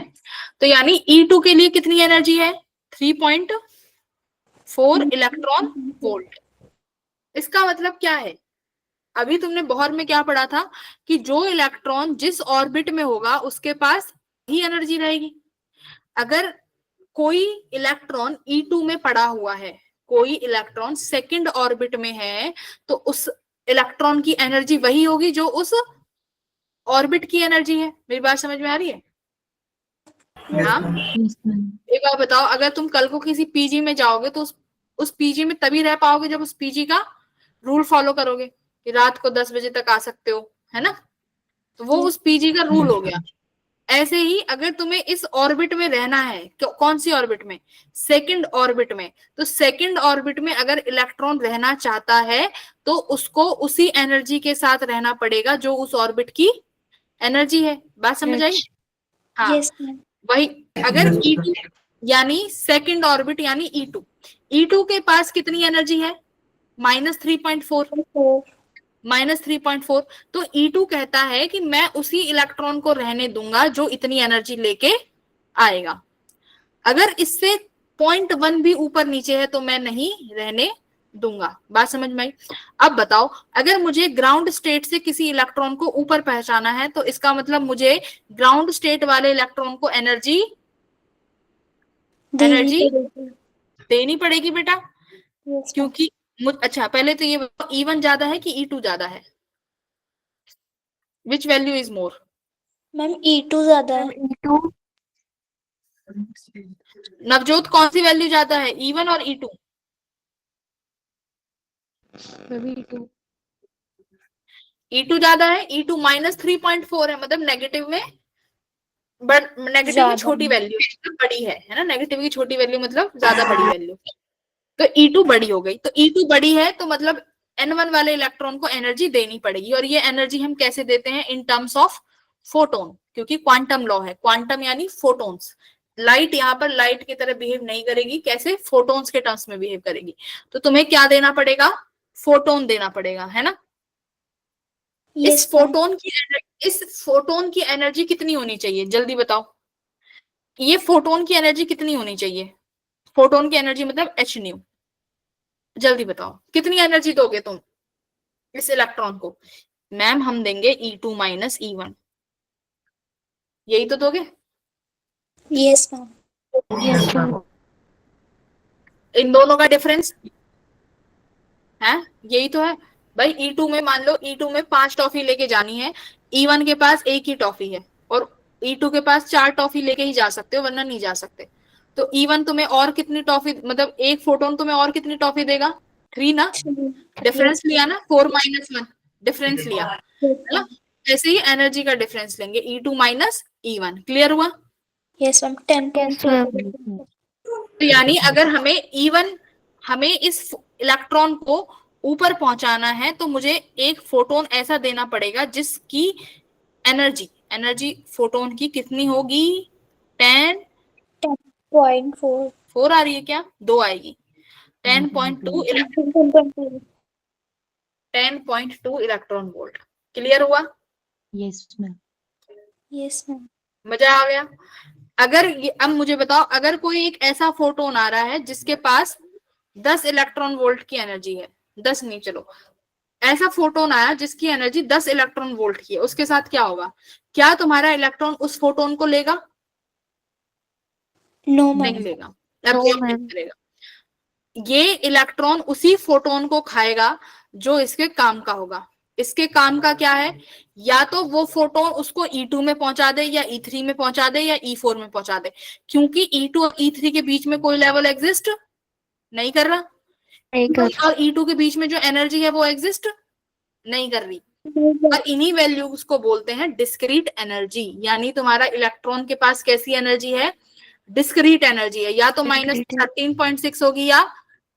तो यानी E2 के लिए कितनी एनर्जी है? 3.4 इलेक्ट्रॉन वोल्ट। इसका मतलब क्या है? अभी तुमने बोहर में क्या पढ़ा था कि जो इलेक्ट्रॉन जिस ऑर्बिट में होगा उसके पास ही एनर्जी रहेगी। अगर कोई इलेक्ट्रॉन E2 में पड़ा हुआ है, कोई इलेक्ट्रॉन सेकंड ऑर्बिट में है, तो उस इलेक्ट्रॉन की एनर्जी वही होगी जो उस ऑर्बिट की एनर्जी है। मेरी बात समझ में आ रही है? Yes, हाँ। ma'am. Yes, ma'am. एक बात बताओ, अगर तुम कल को किसी पीजी में जाओगे तो उस पीजी में तभी रह पाओगे जब उस पीजी का रूल फॉलो करोगे कि रात को 10 बजे तक आ सकते हो, है ना? तो वो उस पीजी का रूल हो गया। ऐसे ही अगर तुम्हें इस ऑर्बिट में रहना है, कौन सी ऑर्बिट में? सेकंड ऑर्बिट में। तो सेकंड ऑर्बिट में अगर इलेक्ट्रॉन रहना चाहता है तो उसको उसी एनर्जी के साथ रहना पड़ेगा जो उस ऑर्बिट की एनर्जी है। बात समझ आई? हाँ। Yes ma'am. वही अगर E2 यानी सेकंड ऑर्बिट यानी E2 के पास कितनी एनर्जी है? -3.4। -3.4। तो E2 कहता है कि मैं उसी इलेक्ट्रॉन को रहने दूंगा जो इतनी एनर्जी लेके आएगा। अगर इससे 0.1 भी ऊपर नीचे है तो मैं नहीं रहने दूंगा। बात समझ में आई? अब बताओ, अगर मुझे ग्राउंड स्टेट से किसी इलेक्ट्रॉन को ऊपर पहुंचाना है तो इसका मतलब मुझे ग्राउंड स्टेट वाले इलेक्ट्रॉन को एनर्जी देनी पड़ेगी बेटा। Yes, क्योंकि अच्छा पहले तो ये E1 ज्यादा है कि E2 ज्यादा है? Which value is more? Ma'am E2 ज्यादा है। E2 नवजोत कौन सी वैल्यू ज्यादा है, E1 और E2? E2 E2 ज्यादा है, E2 -3.4 है, मतलब नेगेटिव में, बट नेगेटिव की ज्यादा छोटी वैल्यू मतलब बड़ी है ना, नेगेटिव की छोटी वैल्यू मतलब ज्यादा बड़ी वैल्यू। तो E2 बड़ी हो गई, तो E2 बड़ी है तो मतलब N1 वाले इलेक्ट्रॉन को एनर्जी देनी पड़ेगी, और ये एनर्जी हम कैसे देते हैं, इन टर्म्स ऑफ फोटोन, क्योंकि क्वांटम लॉ है, क्वांटम यानी फोटोन्स। लाइट यहाँ पर लाइट की तरह बिहेव नहीं करेगी, कैसे, फोटोन्स के टर्म्स में बिहेव करेगी। तो तुम्हें क्या देना पड़ेगा, फोटोन देना पड़ेगा, है ना। यस इस फोटोन की एनर्जी कितनी होनी चाहिए, जल्दी बताओ, ये फोटोन की एनर्जी कितनी होनी चाहिए, फोटोन की एनर्जी मतलब एच न्यू, जल्दी बताओ कितनी एनर्जी दोगे तुम इस इलेक्ट्रॉन को। मैम हम देंगे E2 माइनस E1, यही तो दोगे। Yes ma'am. Yes ma'am. इन दोनों का डिफरेंस है, यही तो है भाई। E2 में मान लो E2 में 5 टॉफी लेके जानी है, E1 के पास एक ही टॉफी है, और E2 के पास 4 टॉफी लेके ही जा सकते हो, वरना नहीं जा सकते। तो E1 तुम्हें और कितनी टॉफी, मतलब एक फोटोन तुम्हें और कितनी टॉफी देगा, 3 ना, डिफरेंस लिया ना, 4 माइनस 1 डिफरेंस लिया, है ना। ऐसे ही एनर्जी का डिफरेंस लेंगे, E2 माइनस E1, क्लियर हुआ। Yes ma'am. 10.4। तो यानी अगर हमें E1, हमें इस इलेक्ट्रॉन को ऊपर पहुंचाना है, तो मुझे एक फोटोन ऐसा देना पड़ेगा जिसकी एनर्जी फोटोन की कितनी होगी, 10.4। 4 आ रही है क्या, 2 आएगी, 10.2 इलेक्ट्रॉन वोल्ट, क्लियर हुआ। Yes, ma'am. Yes ma'am. मजा आ गया। अब मुझे बताओ, अगर कोई एक ऐसा फोटोन आ रहा है जिसके पास 10 इलेक्ट्रॉन वोल्ट की एनर्जी है, 10 नहीं, चलो ऐसा फोटोन आया जिसकी एनर्जी 10 इलेक्ट्रॉन वोल्ट की है, उसके साथ क्या होगा, क्या तुम्हारा इलेक्ट्रॉन उस फोटोन को लेगा, नो नहीं मैम। लेगा, No, एब्जॉर्ब नहीं ma'am. करेगा। ये इलेक्ट्रॉन उसी फोटोन को खाएगा जो इसके काम का होगा। इसके काम का क्या है, या तो वो फोटोन उसको E2 में पहुंचा दे, या E3 में पहुंचा दे, या E4 में पहुंचा दे, क्योंकि E2 और E3 के बीच में कोई लेवल एग्जिस्ट नहीं कर रहा, नहीं कर और E2 के बीच में जो एनर्जी है वो एग्जिस्ट नहीं कर रही, और इन्हीं वैल्यूज को बोलते हैं डिस्क्रीट एनर्जी। यानी तुम्हारा इलेक्ट्रॉन के पास कैसी एनर्जी है, डिस्क्रीट एनर्जी है, या तो -13.6 होगी या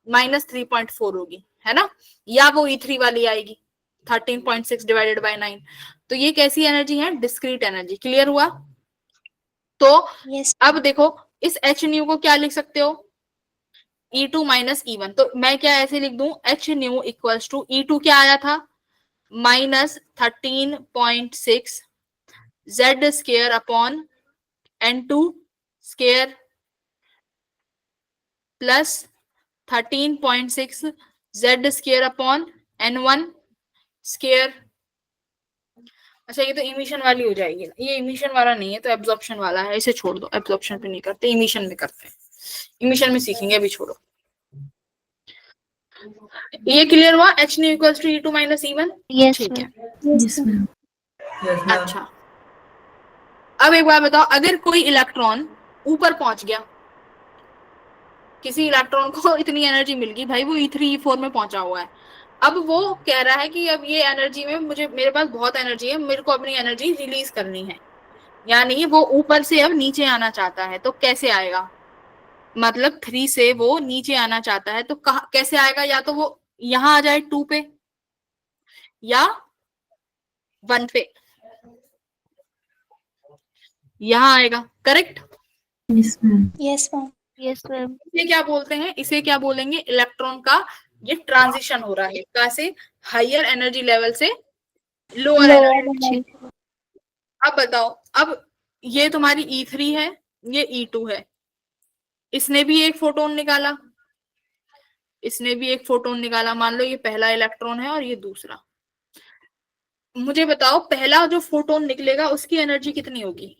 -3.4 होगी, है ना, या वो E3 वाली आएगी 13.6 डिवाइडेड बाय 9। तो ये कैसी एनर्जी है, डिस्क्रीट एनर्जी, क्लियर हुआ। तो यस अब देखो, इस एच न्यू को क्या लिख सकते हो, E2 माइनस E1, तो मैं क्या ऐसे लिख दूं, H nu equals to E2 क्या आया था, -13.6 Z square upon N2 square plus 13.6 Z square upon N1 square. अच्छा ये तो इमिशन वाली हो जाएगी ना, ये इमिशन वाला नहीं है, तो एब्जॉर्प्शन वाला है, इसे छोड़ दो, एब्जॉर्प्शन पे नहीं करते, इमिशन में करते हैं, इमिशन में सीखेंगे, अभी छोड़ो। ये क्लियर हुआ, H nu equals to E2 minus E1, Yes, ठीक है। ma'am. Yes, ma'am. Yes, ma'am. अच्छा अब एक बात बताओ, अगर कोई इलेक्ट्रॉन ऊपर पहुंच गया, किसी इलेक्ट्रॉन को इतनी एनर्जी मिल गई भाई, वो E3 E4 में पहुंचा हुआ है, अब वो कह रहा है कि अब ये एनर्जी में मेरे पास बहुत एनर्जी है, मेरे को अपनी एनर्जी रिलीज करनी है, यानी वो ऊपर से अब नीचे आना चाहता है, तो कैसे आएगा, मतलब 3 से वो नीचे आना चाहता है, तो कैसे आएगा, या तो वो यहां आ जाए 2 पे, या 1 पे, यहां आएगा, correct. Yes, ma'am. Yes ma'am. Yes, ma'am. इसे क्या बोलते हैं, इसे क्या बोलेंगे, इलेक्ट्रॉन का ये ट्रांजिशन हो रहा है, कहां से, हायर एनर्जी लेवल से लोअर एनर्जी। अब बताओ, अब ये तुम्हारी E3 है, ये E2 है, इसने भी एक फोटोन निकाला, इसने भी एक फोटोन निकाला, मान लो ये पहला इलेक्ट्रॉन है और ये दूसरा। मुझे बताओ पहला जो फोटोन निकलेगा उसकी एनर्जी कितनी होगी,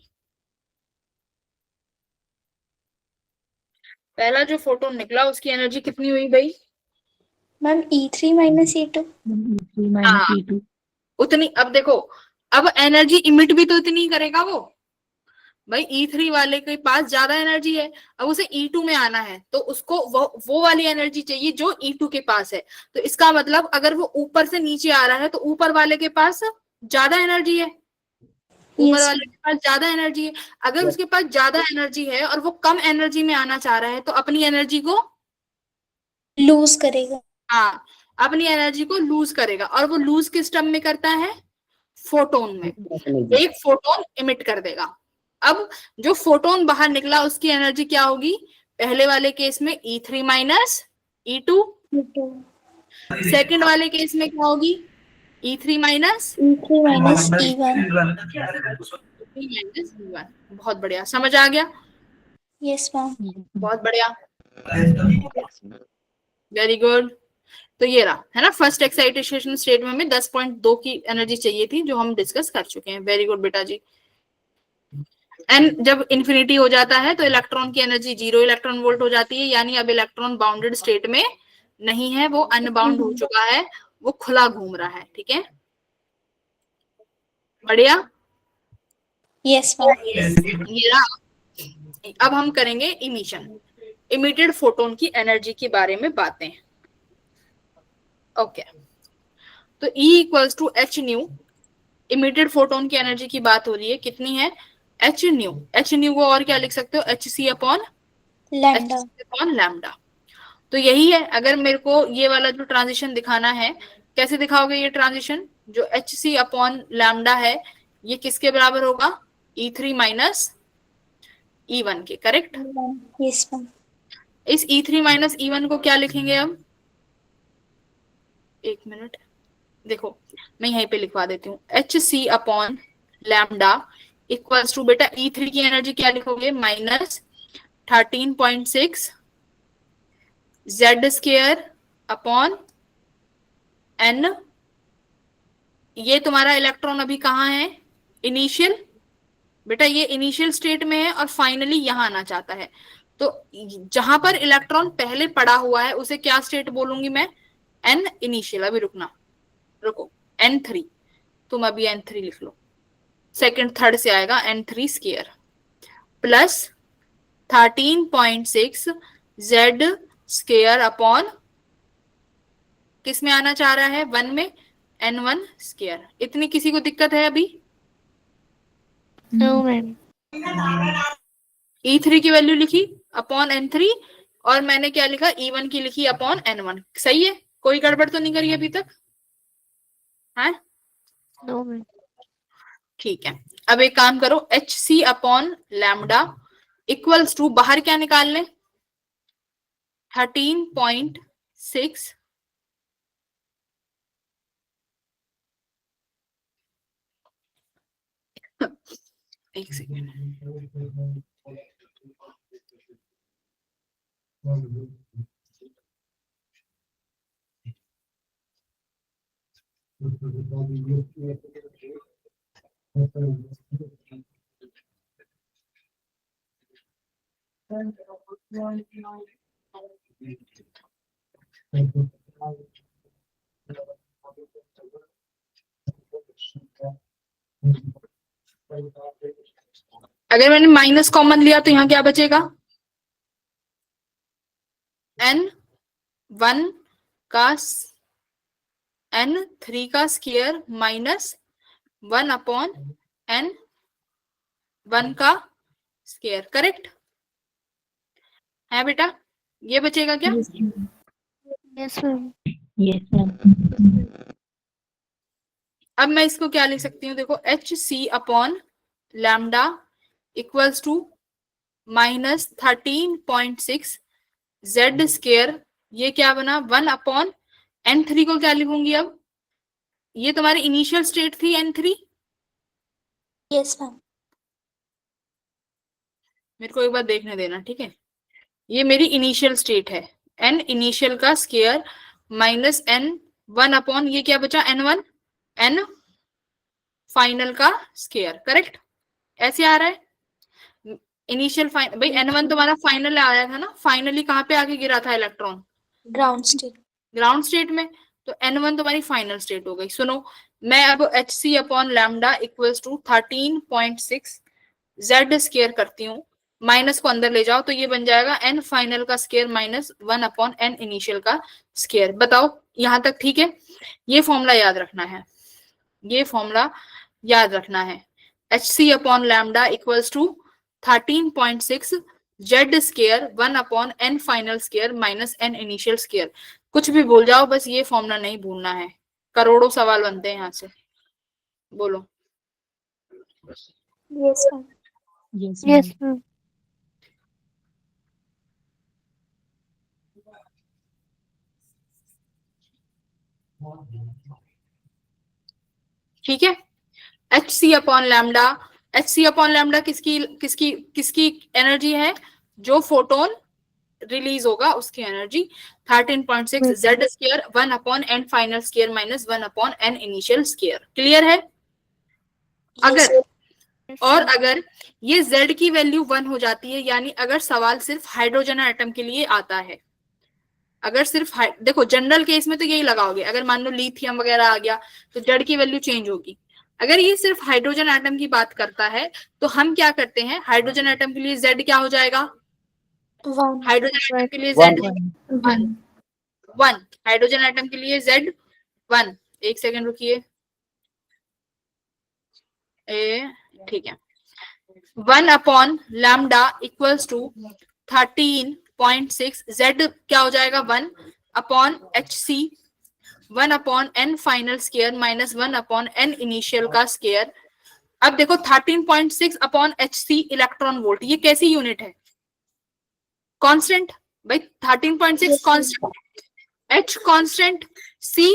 पहला जो फोटोन निकला उसकी एनर्जी कितनी हुई भाई, ma'am E3 minus E2। E3 minus हाँ। E2. उतनी, अब देखो अब एनर्जी इमिट भी तो इतनी ही करेगा वो। भाई E3 वाले के पास ज्यादा एनर्जी है, अब उसे E2 में आना है तो उसको वो वाली एनर्जी चाहिए जो E2 के पास है। तो इसका मतलब अगर वो ऊपर से नीचे आ रहा है तो ऊपर वाले के पास ज्यादा एनर्जी है, ऊपर Yes. वाले के पास ज्यादा एनर्जी है। अगर उसके पास ज्यादा एनर्जी है और वो कम एनर्जी में आना चाह रहा है तो अपनी एनर्जी को लूज करेगा। हाँ, अपनी एनर्जी को लूज करेगा। और वो लूज किस टर्म में करता है? फोटोन में। एक फोटोन इमिट कर देगा। अब जो फोटोन बाहर निकला उसकी एनर्जी क्या होगी? पहले वाले केस में E3 माइनस E2, सेकंड वाले केस में क्या होगी? E3 minus E3 minus E1। E1। बहुत बढ़िया, समझ आ गया? Yes ma'am. बहुत बढ़िया, वेरी गुड। तो ये रहा है ना फर्स्ट एक्साइटेशन स्टेट में हमें 10.2 की एनर्जी चाहिए थी जो हम डिस्कस कर चुके हैं। वेरी गुड बेटा जी। एंड जब इन्फिनिटी हो जाता है तो इलेक्ट्रॉन की एनर्जी 0 इलेक्ट्रॉन वोल्ट हो जाती है, यानी अब इलेक्ट्रॉन बाउंडेड स्टेट में नहीं है, वो अनबाउंड हो चुका है, वो खुला घूम रहा है। ठीक है, बढ़िया। Yes ma'am. ये रहा। अब हम करेंगे इमिशन, इमिटेड फोटोन की एनर्जी के बारे में बातें। ओके, तो E equals to H nu, emitted photon की एनर्जी की बात हो रही है, कितनी है? H new. एच न्यू को और क्या लिख सकते हो? H C upon lambda. तो यही है। अगर मेरे को ये वाला जो ट्रांजिशन दिखाना है, कैसे दिखाओगे ये ट्रांजिशन? जो एच सी अपॉन लैम्डा है ये किसके बराबर होगा? E3 माइनस E1 के, करेक्ट? Yes ma'am. इस E3 माइनस E1 को क्या लिखेंगे अब? एक मिनट, देखो मैं यहीं पे लिखवा देती हूँ। H C upon lambda equals to, बेटा E3 की एनर्जी क्या लिखोगे? Minus 13.6 Z² upon N। ये तुम्हारा इलेक्ट्रॉन अभी कहाँ है? इनिशियल। बेटा ये इनिशियल स्टेट में है और फाइनली यहां आना चाहता है। तो जहां पर इलेक्ट्रॉन पहले पड़ा हुआ है उसे क्या स्टेट बोलूंगी मैं? N initial. अभी रुको, N3, तुम अभी N3 लिख लो। सेकंड थर्ड से आएगा N3² प्लस 13.6 Z² अपॉन, किस में आना चाह रहा है? 1 में, N1²। इतनी किसी को दिक्कत है अभी? No ma'am. E3 की वैल्यू लिखी अपॉन N3 और मैंने क्या लिखा? E1 की लिखी अपॉन N1। सही है? कोई गड़बड़ तो नहीं करी अभी तक? है? No ma'am. ठीक है। अब एक काम करो, H C upon lambda equals to, बाहर क्या निकाल लें? 13.6 एक सेकेंड, अगर मैंने माइनस कॉमन लिया तो यहाँ क्या बचेगा? N1 का N3 का स्क्वायर माइनस 1 अपॉन N1 का स्क्वायर, करेक्ट है बेटा? ये बचेगा क्या? Yes ma'am. Yes, ma'am. अब मैं इसको क्या लिख सकती हूँ? देखो, H C upon lambda equals to minus 13.6 Z²। ये क्या बना? 1 अपॉन N3 को क्या लिखूंगी अब? ये तुम्हारी इनिशियल स्टेट थी N3। Yes ma'am. मेरे को एक बार देखने देना, ठीक है? ये मेरी इनिशियल स्टेट है, N इनिशियल का स्क्वायर माइनस N1 अपॉन, ये क्या बचा? N1, N फाइनल का स्क्वायर, करेक्ट? ऐसे आ रहा है इनिशियल भाई N1 तुम्हारा फाइनल आया था ना, फाइनली कहाँ पे आके गिरा था electron? Ground state. Ground state में। तो N1 तुम्हारी फाइनल स्टेट हो गई। सुनो, मैं अब HC upon lambda equals to 13.6 Z square करती हूँ, माइनस को अंदर ले जाओ तो ये बन जाएगा N फाइनल का square minus 1 upon N initial का स्क्वायर। बताओ यहाँ तक ठीक है? ये फॉर्मूला याद रखना है, ये फॉर्मूला याद रखना है। HC upon lambda equals to 13.6 Z square 1 upon N final square minus N initial square. कुछ भी भूल जाओ, बस ये फॉर्मूला नहीं भूलना है। करोड़ों सवाल बनते हैं यहाँ से। बोलो। Yes ma'am. Yes, Yes, ma'am. ma'am. ठीक है, HC upon lambda, HC upon lambda किसकी किसकी किसकी एनर्जी है? जो फोटोन रिलीज होगा उसकी energy. 13.6 Z square 1 upon N final square minus 1 upon N initial square. Clear है? अगर और अगर ये Z की वैल्यू 1 हो जाती है, यानी अगर सवाल सिर्फ हाइड्रोजन एटम के लिए आता है, अगर सिर्फ देखो जनरल केस में तो यही लगाओगे, अगर मान लो लिथियम वगैरह आ गया तो Z की वैल्यू चेंज होगी। अगर ये सिर्फ हाइड्रोजन एटम की बात करता है तो हम क्या करते हैं, हाइड्रोजन एटम के लिए Z क्या हो जाएगा? 1 हाइड्रोजन एटम के लिए Z 1, हाइड्रोजन एटम के लिए Z 1। एक सेकेंड रुकिए, ठीक है। 1 upon lambda equals to 13.6 Z क्या हो जाएगा? 1 upon HC 1 upon N final square minus 1 upon N initial का स्क्वायर। अब देखो 13.6 अपॉन HC इलेक्ट्रॉन वोल्ट, ये कैसी यूनिट है? कांस्टेंट भाई। 13.6 constant, H constant, C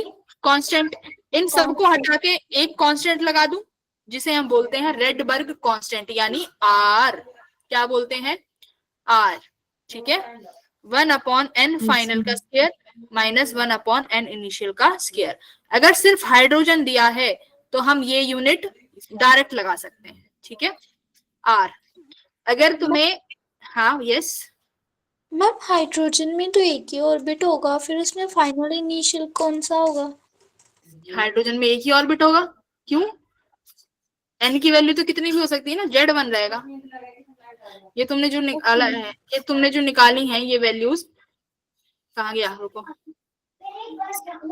constant. इन सबको हटा के एक कांस्टेंट लगा दूं जिसे हम बोलते हैं रेडबर्ग कांस्टेंट, यानी R। क्या बोलते हैं? R। ठीक है, 1 अपॉन N फाइनल का square minus 1 upon N initial का स्क्वायर। अगर सिर्फ हाइड्रोजन दिया है तो हम ये यूनिट डायरेक्ट लगा सकते हैं। ठीक है, R। अगर तुम्हें, हाँ यस मैम, हाइड्रोजन में तो एक ही ऑर्बिट होगा, फिर उसमें फाइनल इनिशियल कौन सा होगा? हाइड्रोजन में एक ही ऑर्बिट होगा। क्यों? N की वैल्यू तो कितनी भी हो सकती है ना, Z1 रहेगा। ये तुमने जो निकाला है, ये तुमने जो निकाली है ये वैल्यूज, कहाँ गया? रुको,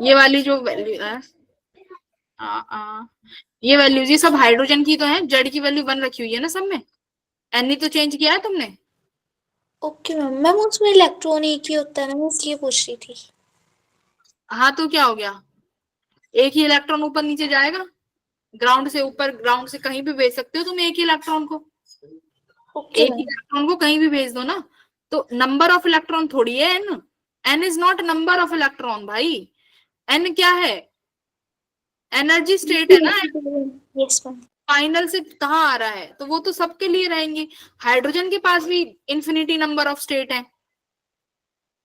ये वाली जो वैल्यू है, ये वैल्यूज ये सब हाइड्रोजन की तो है। Z की वैल्यू 1 रखी हुई है ना सब में, N ही तो चेंज किया है तुमने। Okay ma'am. मैम उसमें इलेक्ट्रॉन एक ही होता है ना, मैं इसलिए पूछ रही थी। हाँ तो क्या हो गया, एक ही इलेक्ट्रॉन ऊपर नीचे जाएगा, ग्राउंड से ऊपर ग्राउंड से कहीं भी भेज सकते हो तुम एक ही इलेक्ट्रॉन को। ओके एक ही इलेक्ट्रॉन को कहीं भी भेज दो ना, तो नंबर ऑफ इलेक्ट्रॉन थोड़ी है N। N is not number of electron भाई, N क्या है? एनर्जी स्टेट है ना। Yes ma'am. फाइनल से कहाँ आ रहा है, तो वो तो सबके लिए रहेंगे। हाइड्रोजन के पास भी इंफिनिटी नंबर ऑफ स्टेट है,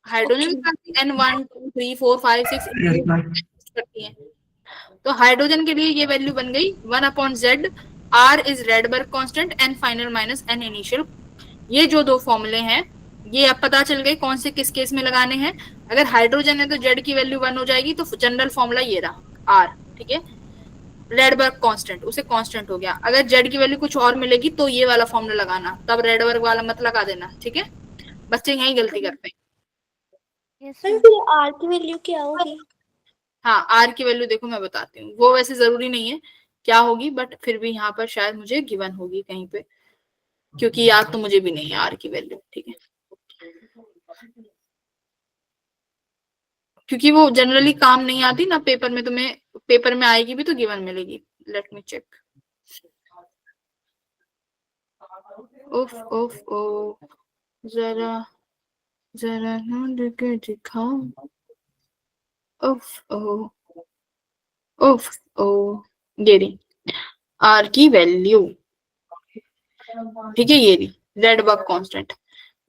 हाइड्रोजन के पास भी N1 2 3 4 5 6 Yes, ma'am. करती है। तो हाइड्रोजन के लिए ये वैल्यू बन गई 1 upon Z। R is Rydberg constant, N final minus N initial. ये जो दो फॉर्मूले हैं ये अब पता चल गए कौन से किस केस में लगाने हैं। अगर हाइड्रोजन है तो Z की वैल्यू 1 हो जाएगी, तो जनरल फॉर्मूला ये रहा R। ठीक है, रेडबर्ग कांस्टेंट उसे कांस्टेंट हो गया। अगर Z की वैल्यू कुछ और मिलेगी तो ये वाला फॉर्मूला लगाना, तब रेडबर्ग वाला मत लगा देना। ठीक है, बच्चे यही गलती करते हैं। Yes, ma'am ma'am. फिर आर की वैल्यू क्या होगी? हाँ, R की वैल्यू देखो मैं बताती हूँ, वो वैसे जरूरी नहीं है क्या होगी, बट फिर भी यहाँ पर शायद मुझे गिवन होगी कहीं पे, क्योंकि याद तो मुझे भी नहीं है R की वैल्यू। ठीक है, क्योंकि वो जनरली काम नहीं आती ना पेपर में, तुम्हें पेपर में आएगी भी तो गिवन मिलेगी। Let me check. उफ उफ ओ, जरा जरा ढूंढ के दिखाओ। उफ ओ उफ ओ, ये रही R की वैल्यू। ठीक है, ये रही रेडबर्ग कांस्टेंट।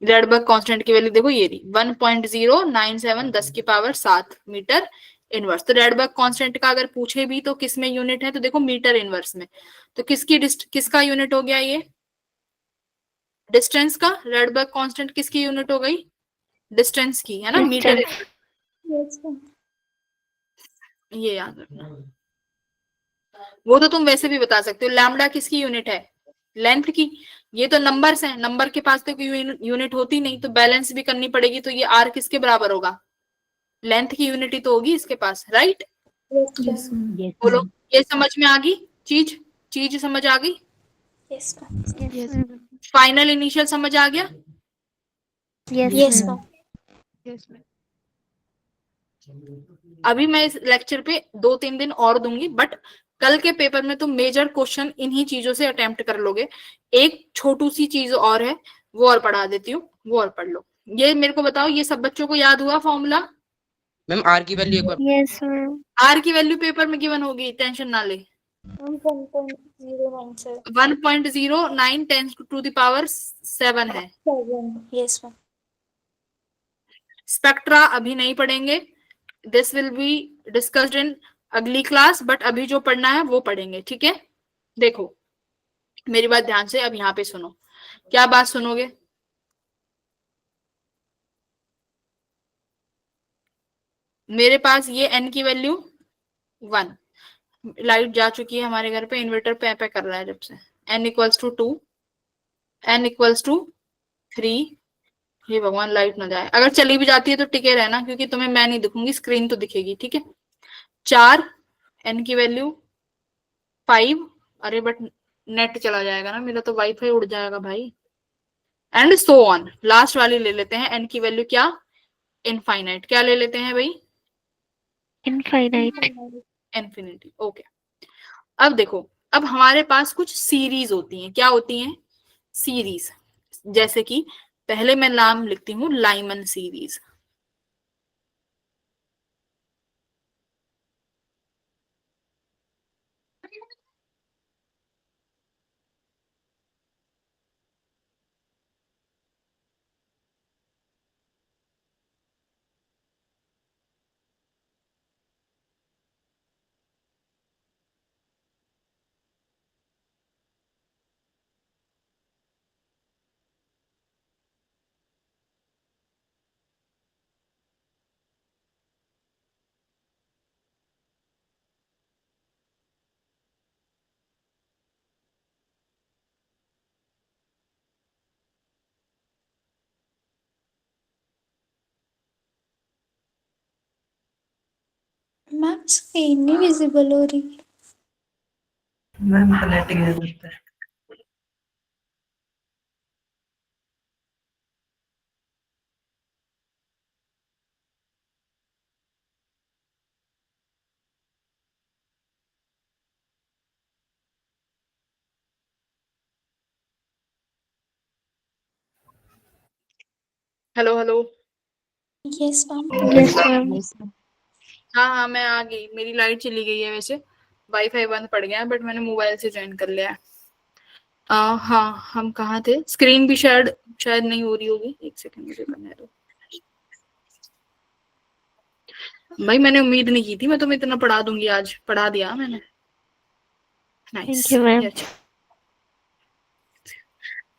रेडबर्ग कांस्टेंट की वैल्यू देखो ये रही 1.097 10 की पावर 7 मीटर इनवर्स। तो रेडबर्ग कांस्टेंट का अगर पूछे भी तो किस में यूनिट है, तो देखो मीटर इनवर्स में। तो किसका यूनिट हो गया ये? डिस्टेंस का। रेडबर्ग कांस्टेंट किसकी यूनिट हो गई? डिस्टेंस की, है ना, मीटर। Yes ma'am. ये याद रखना। वो तो तुम वैसे भी बता सकते हो। लैम्डा किसकी यूनिट है? लेंथ की। ये तो नंबर्स हैं, नंबर के पास तो कोई यूनिट होती नहीं, तो बैलेंस भी करनी पड़ेगी। तो ये आर किसके बराबर होगा? लेंथ की यूनिट ही तो होगी इसके पास, राइट? Yes, ma'am. Yes, बोलो, ma'am. ये समझ में आ गई चीज? चीज समझ आ गई? Yes, ma'am. Yes, ma'am. Final initial समझ आ गया? Yes, Yes, ma'am. ma'am. Yes, ma'am. अभी मैं इस लेक्चर पे 2-3 दिन और दूंगी, बट कल के पेपर में तुम मेजर क्वेश्चन इन्हीं चीजों से अटेम्प्ट कर लोगे। एक छोटू सी चीज और है, वो और पढ़ा देती हूँ, वो और पढ़ लो। ये मेरे को बताओ, ये सब बच्चों को याद हुआ फॉर्मूला? मैम आर की वैल्यू एक बार Yes, ma'am. आर की वैल्यू पेपर में गिवन होगी, टेंशन ना ले। 1.09, sir. 1.09 10⁻7 है। 7. Yes, ma'am. स्पेक्ट्रा अभी नहीं पढ़ेंगे, this will be discussed in अगली क्लास, बट अभी जो पढ़ना है वो पढ़ेंगे, ठीक है? देखो मेरी बात ध्यान से, अब यहाँ पे सुनो। क्या बात सुनोगे? मेरे पास ये n की वैल्यू 1, लाइट जा चुकी है हमारे घर पे, इन्वर्टर पे कर रहा है जब से। n equals to 2, n equals to 3। हे भगवान लाइट ना जाए, अगर चली भी जाती है तो टिके रहना, क्योंकि तुम्हें मैं नहीं दिखूंगी, स्क्रीन तो दिखेगी, ठीक है? 4, n की वैल्यू 5। अरे बट नेट चला जाएगा ना मेरा, तो वाईफाई उड़ जाएगा भाई। एंड सो ऑन, लास्ट वाली ले लेते हैं, n की वैल्यू क्या? इनफाइनाइट। क्या ले लेते हैं भाई? Infinite. इन्फिनिटी। ओके, अब देखो, अब हमारे पास कुछ सीरीज होती हैं। क्या होती हैं? सीरीज। जैसे कि पहले मैं नाम लिखती हूँ लाइमन सीरीज। मैम स्क्रीन नहीं विजिबल हो रही। मैम का नेट गिर जाता है। Hello hello. Yes ma'am. Yes, ma'am. Yes, ma'am. हाँ हाँ, मैं आ गई। मेरी लाइट चली गई है वैसे, वाईफाई बंद पड़ गया है, बट मैंने मोबाइल से ज्वाइन कर लिया है। हाँ, हम कहाँ थे? स्क्रीन भी शायद शायद नहीं हो रही होगी, एक सेकंड मुझे करने दो भाई। मैंने उम्मीद नहीं की थी मैं तुम्हें इतना पढ़ा दूंगी, आज पढ़ा दिया मैंने। नाइस। Thank you, ma'am.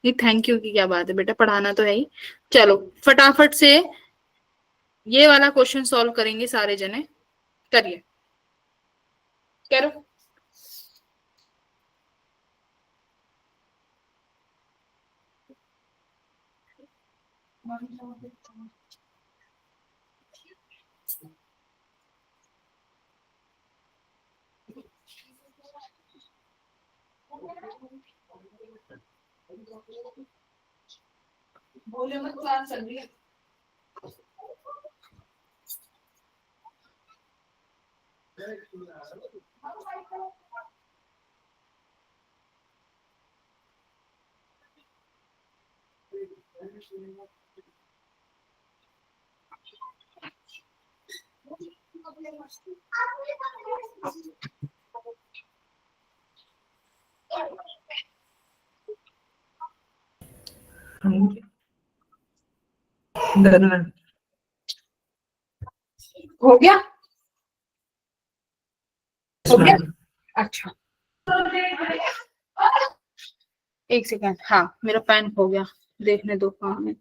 ये थैंक यू की क्या बात है बेटा, पढ़ाना तो है ही। चलो फटाफट से ये वाला क्वेश्चन सॉल्व करेंगे सारे जने, करिए, करो। बोले मत, क्लास चल रही है। Done ma'am. हो गया? हो गया? मैम। अच्छा, एक सेकेंड। हाँ मेरा पेन हो गया, देखने दो कहाँ है।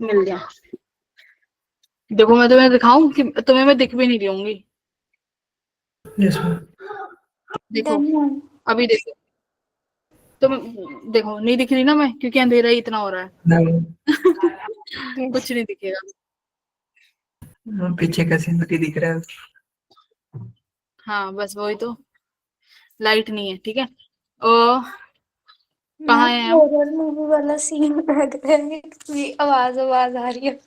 मिल गया। देखो मैं तुम्हें दिखाऊं कि तुम्हें मैं दिख भी नहीं दूंगी। Yes ma'am. देखो Done, ma'am. अभी देखो, तुम देखो नहीं दिख रही ना मैं, क्योंकि अंधेरा ही इतना हो रहा है। Yes. कुछ नहीं दिखेगा। पीछे का सीनरी दिख रहा है। हाँ बस वही तो, लाइट नहीं है, ठीक है। कहाँ है हम? हॉरर मूवी वाला सीन लग रहा है कि आवाज आ रही है।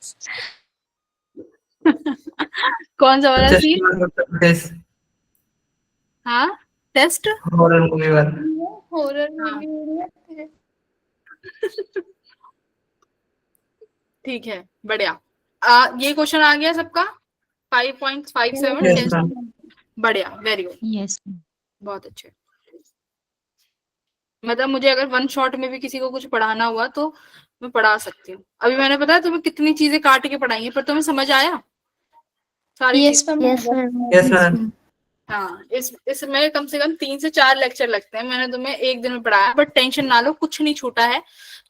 कौन सा वाला जस्ट सीन? टेस्ट हाँ टेस्ट। हॉरर मूवी वाला। हॉरर हाँ। मूवी है। ठीक है बढ़िया। ये क्वेश्चन आ गया सबका 5.57 यस 10। मैम। बढ़िया, वेरी गुड, Yes. बहुत अच्छे। मतलब मुझे अगर वन शॉट में भी किसी को कुछ पढ़ाना हुआ तो मैं पढ़ा सकती हूँ। अभी मैंने पता है तुम्हें कितनी चीजें काट के पढ़ाई है, पर तुम्हें समझ आया सारी यस चीजें? Ma'am. Yes, ma'am. Yes ma'am. हाँ, इसमें कम से कम 3 से 4 लेक्चर लगते हैं। मैंने तुम्हें एक दिन में पढ़ाया, बट टेंशन ना लो, कुछ नहीं छूटा है।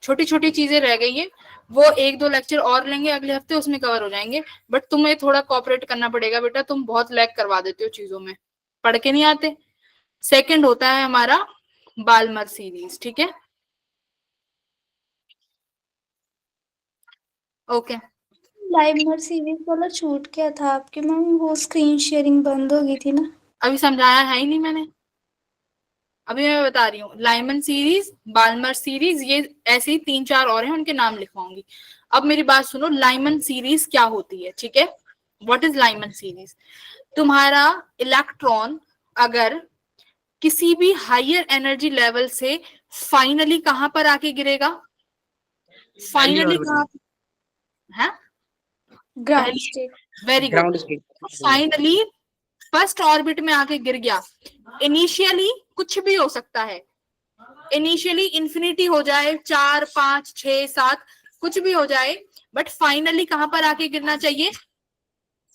छोटी छोटी चीजें रह गई है, वो 1-2 लेक्चर और लेंगे अगले हफ्ते, उसमें कवर हो जाएंगे। बट तुम्हें थोड़ा कोऑपरेट करना पड़ेगा बेटा, तुम बहुत लैग करवा देते हो चीजों में, पढ़ के नहीं आते। सेकंड होता है हमारा बालमर सीरीज, ठीक है। ओके लाइमर सीरीज वाला छूट गया था आपके मैम, वो स्क्रीन शेयरिंग बंद हो गई थी ना। अभी समझाया है ही नहीं मैंने, अभी मैं बता रही हूँ। लाइमन सीरीज, बालमर सीरीज, ये ऐसे ही 3-4 और हैं, उनके नाम लिखवाऊंगी। अब मेरी बात सुनो, लाइमन सीरीज क्या होती है, ठीक है। What is Lyman series? तुम्हारा इलेक्ट्रॉन अगर किसी भी हायर एनर्जी लेवल से फाइनली कहां पर आके गिरेगा? फाइनली कहां? है ground state. Very good. Ground state. Finally first orbit में आके गिर गया। इनिशियली कुछ भी हो सकता है, इनिशियली इंफिनिटी हो जाए, 4, 5, 6, 7 कुछ भी हो जाए, बट फाइनली कहां पर आके गिरना चाहिए?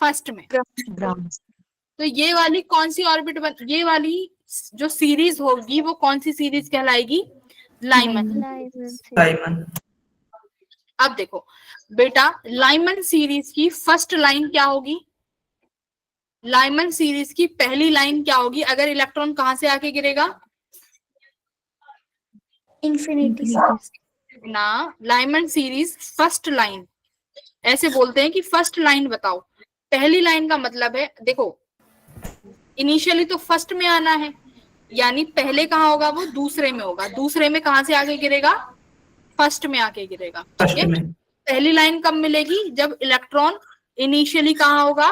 फर्स्ट में। Ground. तो ये वाली कौन सी ऑर्बिट ये वाली जो सीरीज होगी वो कौन सी सीरीज कहलाएगी? लाइमन। Lyman series. साइमन। अब देखो बेटा, लाइमन सीरीज की फर्स्ट लाइन क्या होगी? लाइमन सीरीज की पहली लाइन क्या होगी अगर इलेक्ट्रॉन कहां से आके गिरेगा? इन्फिनिटी। ना, लाइमन सीरीज फर्स्ट लाइन, ऐसे बोलते हैं कि फर्स्ट लाइन बताओ। पहली लाइन का मतलब है, देखो इनिशियली तो फर्स्ट में आना है, यानी पहले कहाँ होगा? वो दूसरे में होगा। दूसरे में कहां से आके गिरेगा? फर्स्ट में आके गिरेगा, ठीक फर्स्ट है। में। पहली लाइन कब मिलेगी? जब इलेक्ट्रॉन इनिशियली कहाँ होगा?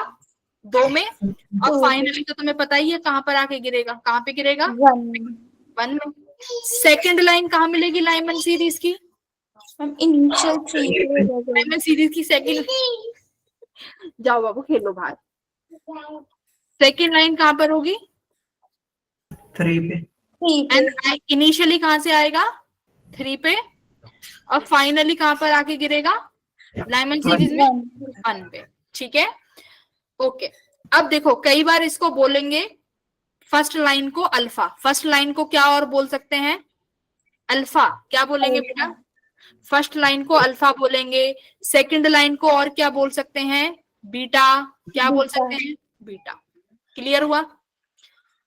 2 में, और फाइनली तो तुम्हें पता ही है कहां पर आके गिरेगा। कहां पे गिरेगा? 1 में। सेकंड लाइन कहाँ मिलेगी लाइमन सीरीज की? मैम इनिशियल 3 पे हो जाएगा। लाइमन सीरीज की सेकंड, जाओ बाबू खेलो बाहर। सेकंड लाइन कहां पर होगी? 3 पे। 3 पे। एंड इनिशियली कहां से आएगा? 3 पे, और फाइनली कहां पर आके गिरेगा लाइमन सीरीज में? 1 पे, ठीक है। ओके, अब देखो कई बार इसको बोलेंगे फर्स्ट लाइन को अल्फा। फर्स्ट लाइन को क्या और बोल सकते हैं? अल्फा। क्या बोलेंगे बेटा? फर्स्ट लाइन को अल्फा बोलेंगे। सेकंड लाइन को और क्या बोल सकते हैं? बीटा। क्या बोल सकते हैं? बीटा। क्लियर हुआ?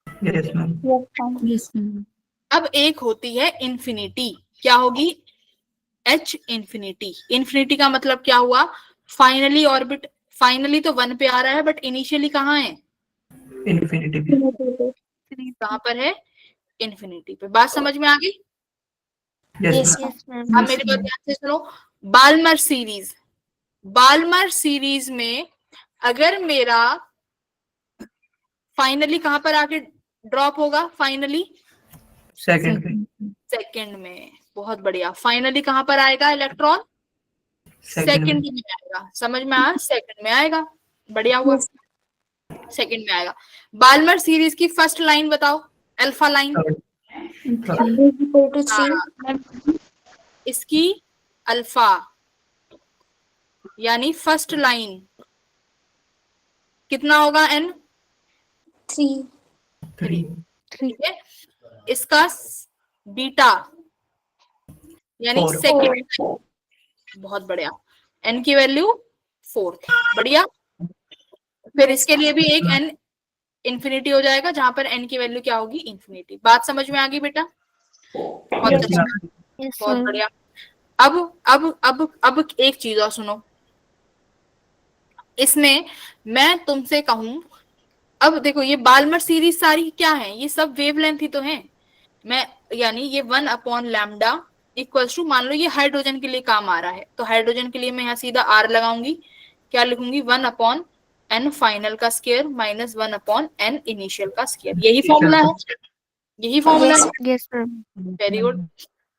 Yes ma'am. Yes, ma'am. अब एक होती है इंफिनिटी। क्या होगी? H infinity. इंफिनिटी का मतलब क्या हुआ? फाइनली ऑर्बिट, फाइनली तो 1 पे आ रहा है, बट इनिशियली कहाँ है? इन्फिनिटी पे। कहाँ पर है? इंफिनिटी पे। बात समझ में आ गई? Yes ma'am. Yes, ma'am. अब मेरी बात ध्यान से सुनो। बालमर सीरीज, बालमर सीरीज में अगर मेरा फाइनली कहां पर आके ड्रॉप होगा? फाइनली सेकंड पे। सेकंड में। बहुत बढ़िया। फाइनली कहां पर आएगा इलेक्ट्रॉन? सेकंड में आएगा। समझ में आया? सेकंड में आएगा। बढ़िया हुआ, सेकंड में आएगा। बालमर सीरीज की फर्स्ट लाइन बताओ, अल्फा लाइन। इसकी अल्फा यानी फर्स्ट लाइन कितना होगा? n 3। 3। ठीक है। इसका बीटा यानी 4। सेकंड। बहुत बढ़िया। n की वैल्यू 4th। बढ़िया। फिर इसके लिए भी एक n इंफिनिटी हो जाएगा, जहां पर n की वैल्यू क्या होगी, इंफिनिटी। बात समझ में आ गई बेटा? बहुत Yes, अच्छा, Yes, बहुत ma'am. बढ़िया। अब एक चीज और सुनो, इसमें मैं तुमसे कहूं, अब देखो ये बाल्मर सीरीज सारी क्या है, ये सब वेवलेंथ ही तो है। मैं यानी ये 1/λ इक्वल्स टू, मान लो ये हाइड्रोजन के लिए काम आ रहा है, तो हाइड्रोजन के लिए मैं यहाँ सीधा R लगाऊंगी, क्या लिखूंगी, 1/n फाइनल का स्क्वायर माइनस 1/n इनिशियल का स्क्वायर। यही फॉर्मूला है, यही फॉर्मूला है। Yes, ma'am. वेरी गुड,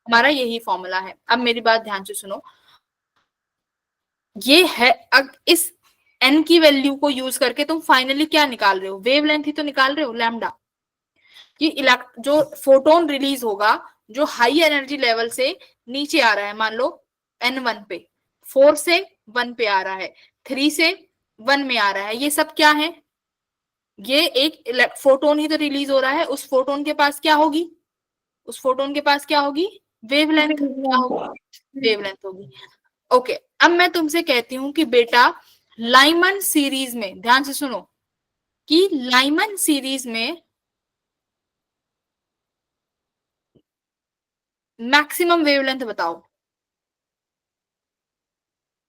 हमारा यही फॉर्मूला है। अब मेरी बात ध्यान से सुनो, ये है, अब इस n की वैल्यू को यूज करके तुम फाइनली क्या निकाल रहे हो, वेवलेंथ ही तो निकाल रहे हो, लैम्डा। ये जो फोटोन रिलीज होगा, जो हाई एनर्जी लेवल से नीचे आ रहा है, मान लो n1 पे, 4 से 1 पे आ रहा है, 3 से 1 में आ रहा है, ये सब क्या है, ये एक फोटोन ही तो रिलीज हो रहा है। उस फोटोन के पास क्या होगी, उस फोटोन के पास क्या होगी, वेवलेंथ, क्या होगी, वेवलेंथ होगी। ओके, अब मैं तुमसे कहती हूं कि बेटा लाइमन सीरीज में, ध्यान से सुनो, कि लाइमन सीरीज में मैक्सिमम वेवलेंथ बताओ,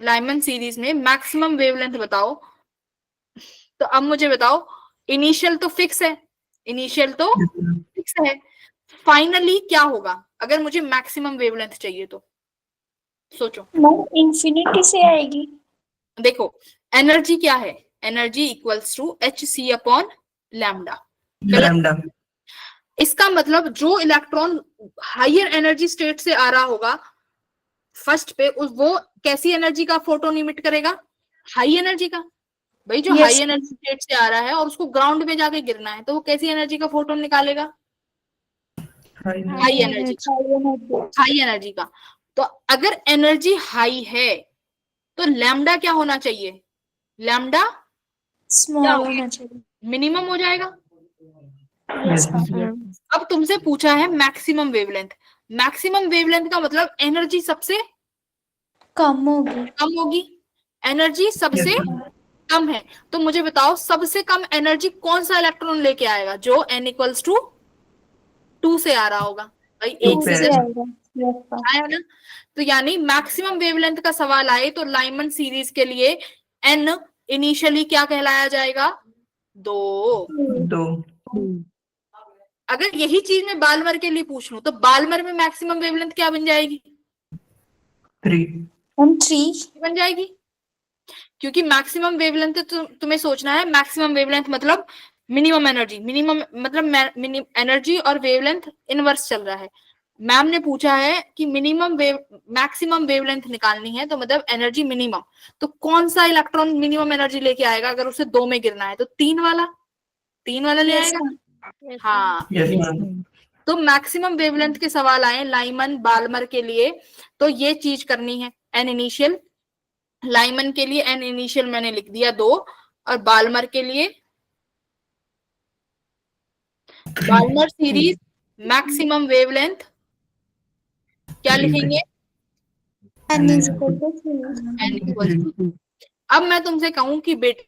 लाइमन सीरीज में मैक्सिमम वेवलेंथ बताओ। तो अब मुझे बताओ, इनिशियल तो फिक्स है, इनिशियल तो फिक्स है, फाइनली क्या होगा अगर मुझे मैक्सिमम वेवलेंथ चाहिए तो, सोचो। मैम इंफिनिटी से आएगी। देखो एनर्जी क्या है, energy equals to hc/λ। Lambda. इसका मतलब जो इलेक्ट्रॉन हायर एनर्जी स्टेट से आ रहा होगा फर्स्ट पे, वो कैसी एनर्जी का फोटोन इमिट करेगा, हाई एनर्जी का। भाई जो Yes. हाई एनर्जी स्टेट से आ रहा है और उसको ग्राउंड में जाके गिरना है, तो वो कैसी एनर्जी का फोटोन निकालेगा, हाई एनर्जी, हाई एनर्जी का। तो अगर एनर्जी हाई है तो लैम्डा क्या होना चाहिए, लैम्डा स्मॉल होना चाहिए। मिनिमम हो जाएगा। Yes, Yes, ma'am. अब तुमसे पूछा है मैक्सिमम वेवलेंथ, मैक्सिमम वेवलेंथ का मतलब एनर्जी सबसे कम होगी। कम होगी, एनर्जी सबसे कम है। तो मुझे बताओ सबसे कम एनर्जी कौन सा इलेक्ट्रॉन लेके आएगा, जो n इक्वल्स टू 2 से आ रहा होगा, भाई एक से से आएगा। Yes, sir. आया ना। तो यानी मैक्सिमम वेवलेंथ का सवाल आए तो लाइमन सीरीज के लिए n इनिशियली क्या कहलाया जाएगा, 2। 2। अगर यही चीज मैं बाल्मर के लिए पूछ लूं तो बाल्मर में मैक्सिमम वेवलेंथ क्या बन जाएगी, 3। And 3. बन जाएगी, क्योंकि मैक्सिमम वेवलेंथ तो तुम्हें सोचना है, मैक्सिमम वेवलेंथ मतलब मिनिमम एनर्जी, मिनिमम मतलब एनर्जी और वेवलेंथ इनवर्स चल रहा है। मैम ने पूछा है कि मैक्सिमम वेवलेंथ निकालनी है, तो मतलब एनर्जी मिनिमम, तो कौन सा इलेक्ट्रॉन मिनिमम एनर्जी लेके आएगा अगर उसे 2 में गिरना है, तो 3 वाला ले Yes, आएगा। Yes, हाँ, यस मैम। तो मैक्सिमम वेवलेंथ के सवाल आए लाइमन बाल्मर के लिए, तो ये चीज करनी है, एन इनिशियल। लाइमन के लिए एन इनिशियल मैंने लिख दिया 2, और बाल्मर के लिए बाल्मर सीरीज मैक्सिमम वेवलेंथ क्या लिखेंगे, N is equal to 3. n equal to. अब मैं तुमसे कहूं कि बेटे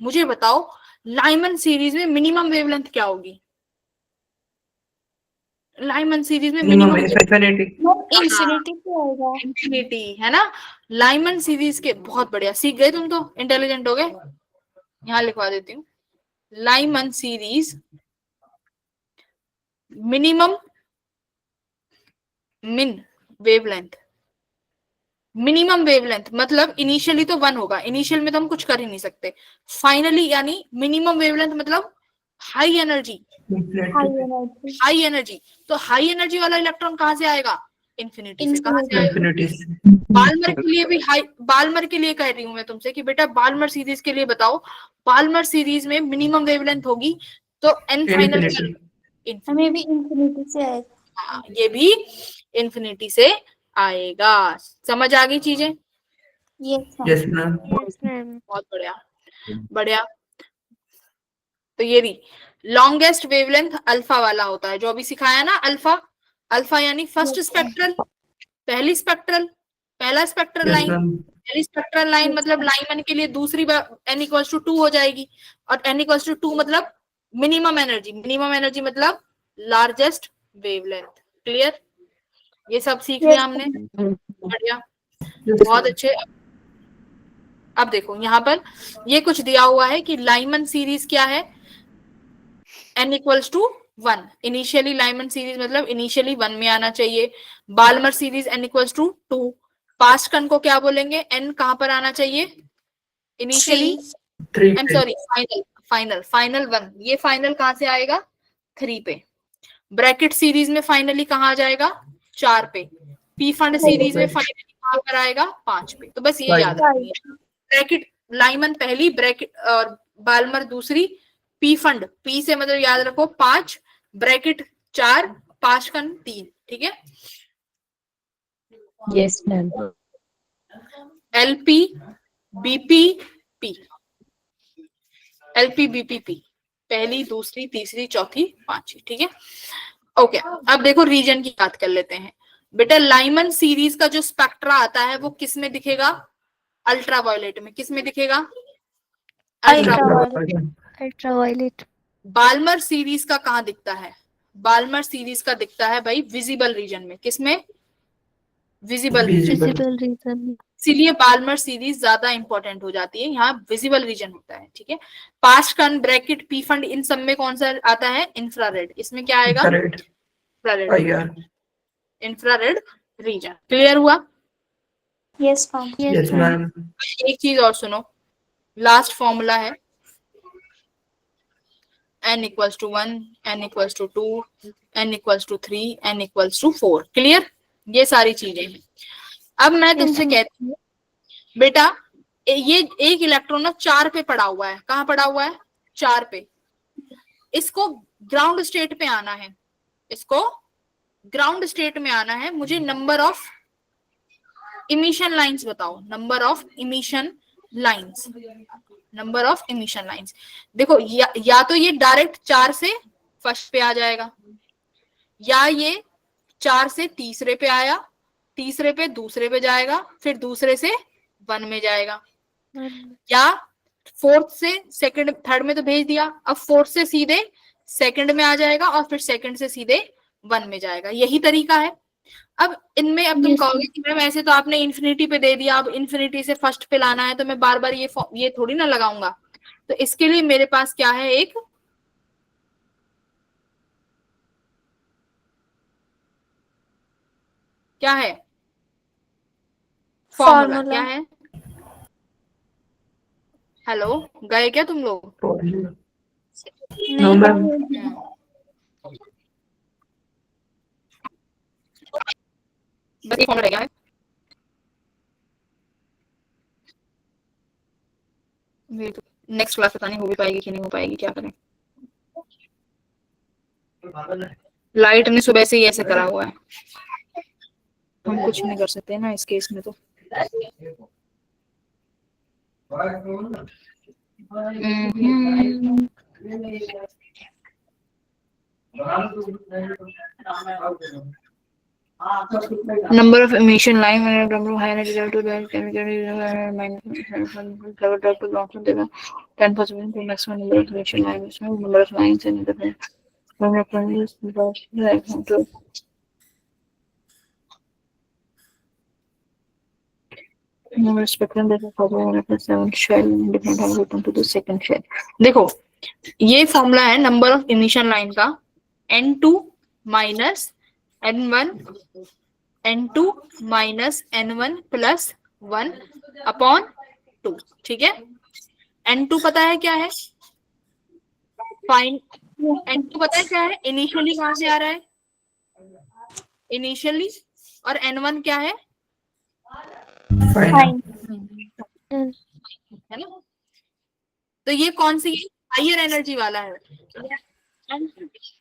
मुझे बताओ लाइमन सीरीज में मिनिमम वेवलेंथ क्या होगी, लाइमन सीरीज में मिनिमम मिनिमम इंफिनिटी। इंफिनिटी से आएगा। इंफिनिटी है ना। लाइमन सीरीज के, बहुत बढ़िया, सीख गए तुम तो, इंटेलिजेंट हो गए। यहां लिखवा देती हूँ, Lyman series minimum wavelength, minimum wavelength मतलब इनिशियली तो 1 होगा, इनिशियल में तो हम कुछ कर ही नहीं सकते, फाइनली यानी मिनिमम वेवलेंथ मतलब हाई एनर्जी, हाई एनर्जी। तो हाई एनर्जी वाला इलेक्ट्रॉन कहां से आएगा, इन्फिनिटी से। कहां से आएगा, इंफिनिटी। बाल्मर के लिए भी बाल्मर के लिए कह रही हूं मैं तुमसे कि बेटा बाल्मर सीरीज के लिए बताओ, बाल्मर सीरीज में मिनिमम वेवलेंथ होगी तो एन फाइनल इंफिनिटी। हमें भी इंफिनिटी से आएगा। हाँ, ये भी इन्फिनिटी से आएगा। समझ आ गई चीजें, यस मैम। Yes, ma'am. बहुत बढ़िया, बढ़िया। तो ये भी लॉन्गेस्ट वेवलेंथ अल्फा वाला होता है, जो अभी सिखाया ना, अल्फा, अल्फा यानी फर्स्ट स्पेक्ट्रल, पहला स्पेक्ट्रल यस लाइन, मैम। पहली स्पेक्ट्रल लाइन मतलब लाइमन के लिए दूसरी n इक्वल्स टू 2 हो जाएगी, और n इक्वल्स टू 2 मतलब मिनिमम एनर्जी मतलब लार्जेस्ट वेवलेंथ। क्लियर? ये सब सीख लिया हमने। बढ़िया, बहुत अच्छे। अब देखो यहाँ पर ये कुछ दिया हुआ है कि लाइमन सीरीज क्या है, n equals to 1। Initially Lyman series मतलब इनिशियली 1 में आना चाहिए। Balmer series n equals to 2। Paschen को क्या बोलेंगे, n कहां पर आना चाहिए इनिशियली, सॉरी फाइनल 1। ये फाइनल कहां से आएगा, 3 पे। ब्रैकेट सीरीज में फाइनली कहां आ जाएगा, 4 पे। पी फंड सीरीज में फाइनली कहां पर आएगा, 5 पे। तो बस ये याद रखनी है, ब्रैकेट लाइमन पहली, ब्रैकेट और बाल्मर दूसरी, पी फंड पी से मतलब याद रखो 5, ब्रैकेट 4, पास्ट कन 3। ठीक है? Yes ma'am. LP BP P, LP BP P, पहली दूसरी तीसरी चौथी पांचवी। ठीक है? ओके, अब देखो रीजन की बात कर लेते हैं। बेटा लाइमन सीरीज का जो स्पेक्ट्रा आता है वो किस में दिखेगा, अल्ट्रावायलेट में। किस में दिखेगा, अल्ट्रावायलेट। बाल्मर सीरीज का कहां दिखता है, बाल्मर सीरीज का दिखता है भाई विजिबल रीजन में। किसमें, विजिबल रीजन। इसीलिए बाल्मर सीरीज ज्यादा इंपॉर्टेंट हो जाती है, यहाँ विजिबल रीजन होता है। ठीक है? पास्ट कन ब्रैकेट पी फंड इन सब में कौन सा आता है, इंफ्रारेड। इसमें क्या आएगा, इंफ्रारेड रीजन। क्लियर हुआ? Yes ma'am. Yes ma'am. एक चीज और सुनो, लास्ट फॉर्मूला है n equals to 1, n equals to 2, n equals to 3, n equals to 4। Clear? ये सारी चीजें हैं। अब मैं तुमसे कहती हूँ बेटा ये एक इलेक्ट्रॉन ना 4 पे पड़ा हुआ है। कहाँ पड़ा हुआ है, 4 पे। इसको ग्राउंड स्टेट पे आना है, इसको ग्राउंड स्टेट में आना है। मुझे नंबर ऑफ इमिशन लाइंस बताओ, number of emission lines, number of emission lines. देखो या तो ये डायरेक्ट 4 से फर्स्ट पे आ जाएगा, या ये 4 से तीसरे पे आया, तीसरे पे दूसरे पे जाएगा, फिर दूसरे से 1 में जाएगा, या फोर्थ से सेकंड, थर्ड में तो भेज दिया, अब फोर्थ से सीधे सेकंड में आ जाएगा, और फिर सेकंड से सीधे 1 में जाएगा। यही तरीका है। अब इनमें अब तुम कहोगे कि मैम ऐसे तो आपने इन्फिनिटी पे दे दिया, अब इन्फिनिटी से फर्स्ट पे लाना है तो मैं बार बार ये थोड़ी ना लगाऊंगा। तो इसके लिए मेरे पास क्या है, एक क्या है, फॉर्मूला क्या है। हेलो, गए क्या तुम लोग? No ma'am. बस एक फॉर्मूला क्या है, नेक्स्ट क्लास पता नहीं हो भी पाएगी कि नहीं हो पाएगी, क्या करें। लाइट ने सुबह से ही ऐसे करा हुआ है, हम कुछ नहीं कर सकते ना इस केस में तो। Number of emission line and number of high energy level to the 10% to maximum number of emission lines, number of lines and the number of lines to number of spectrum that is 7 shell different time return to the second shell। देखो ये formula है number of emission line का, n2 minus n1 n2 minus n1 plus 1 upon 2। ठीक है? n2 पता है क्या है, फाइन n2 पता है क्या है, इनिशियली कहां से आ रहा है, इनिशियली, और n1 क्या है, फाइन। है ना। तो ये कौन सी हाइयर एनर्जी वाला है,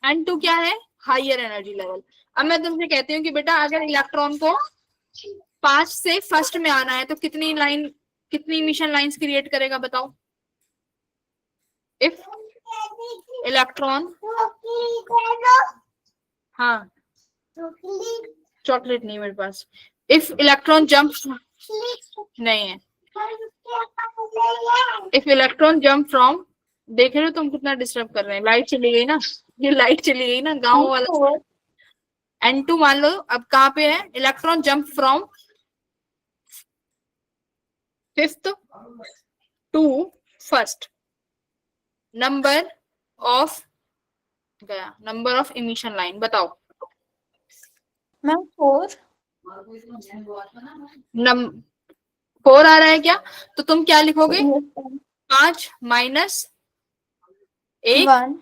n2 क्या है, हाइयर एनर्जी लेवल। अब मैं तुमसे कहती हूँ कि बेटा अगर इलेक्ट्रॉन को 5 से फर्स्ट में आना है तो कितनी इमिशन लाइंस क्रिएट करेगा बताओ। इफ इलेक्ट्रॉन, हाँ चॉकलेट नहीं मेरे पास। इफ इलेक्ट्रॉन जंप नहीं है। इफ इलेक्ट्रॉन जंप फ्रॉम, देख रहे हो तुम कितना डिस्टर्ब कर रहे हैं, लाइट चली गई ना, ये लाइट चली गई ना गाँव वाला। N2 मान लो, अब कहाँ पे है, electron jump from fifth to first, number of गया, नंबर ऑफ इमिशन लाइन बताओ। मैम 4 नम 4 आ रहा है क्या, तो तुम क्या लिखोगे, yes ma'am 5 minus 1, 1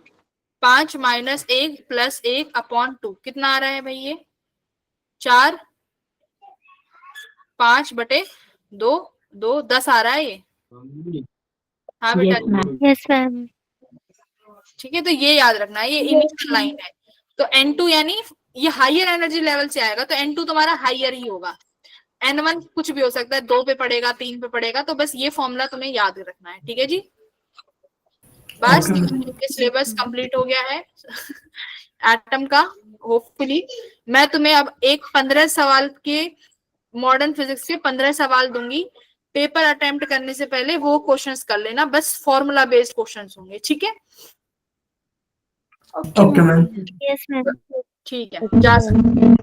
5 minus 1 plus 1 upon 2, कितना आ रहा है भाई ये, 4, 5/2, 2, 10 आ रहा है ये। हाँ बेटा, Yes, ma'am. Yes, ma'am. ठीक है, तो ये याद रखना है, ये इमिशन लाइन है। तो N2 यानी ये हायर एनर्जी लेवल से आएगा, तो N2 तुम्हारा हायर ही होगा। N1 कुछ भी हो सकता है, 2 पे पड़ेगा, 3 पे पड़ेगा, तो बस ये फॉर्मूला तुम्हें याद रखना है, ठीक है जी। बस सिलेबस कंप्लीट हो गया है एटम का, होपफुली। मैं तुम्हें अब एक 15 सवाल के मॉडर्न फिजिक्स के 15 सवाल दूंगी, पेपर अटेम्प्ट करने से पहले वो क्वेश्चंस कर लेना, बस फॉर्मूला बेस्ड क्वेश्चंस होंगे, ठीक है। Okay ma'am. Yes, ma'am. ठीक है, जा सकते।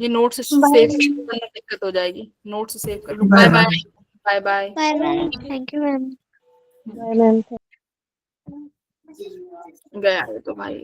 ये नोट्स सेव करना दिक्कत हो जाएगी, नोट्स सेव कर लो। Bye bye, bye bye, bye bye Thank you, ma'am. गया है तो भाई।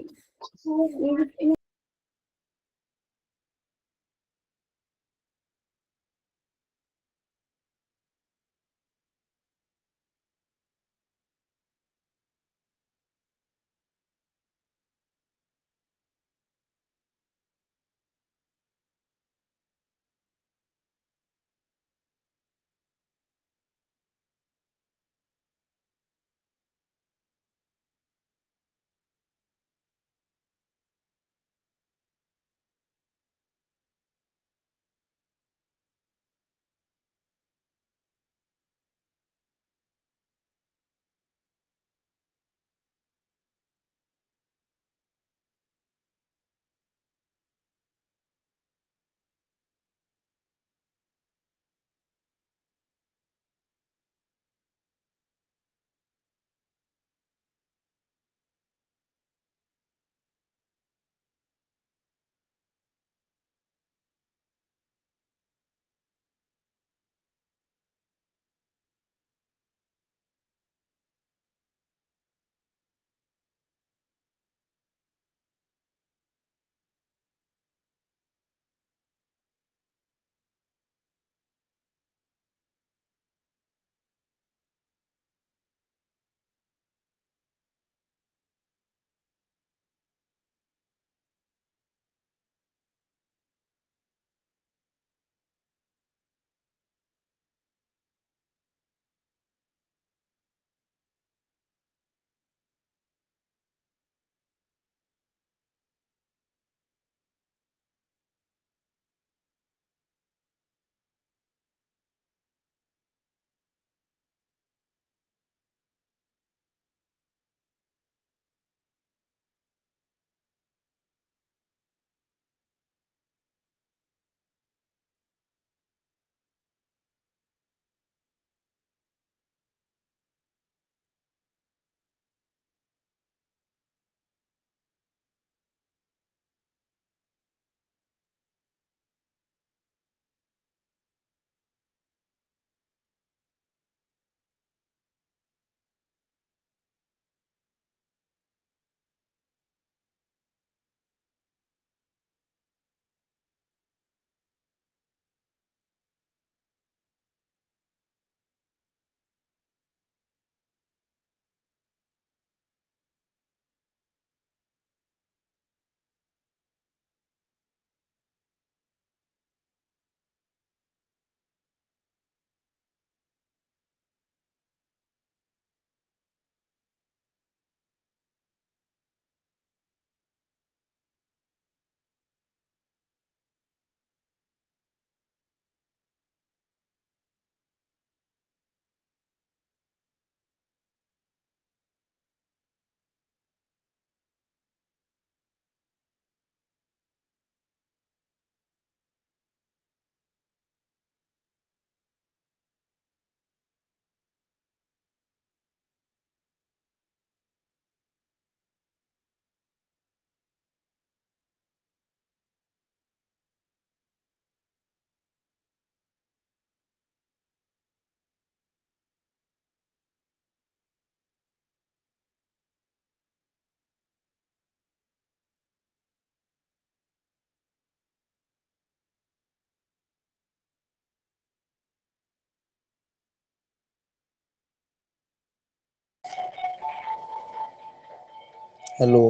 हेलो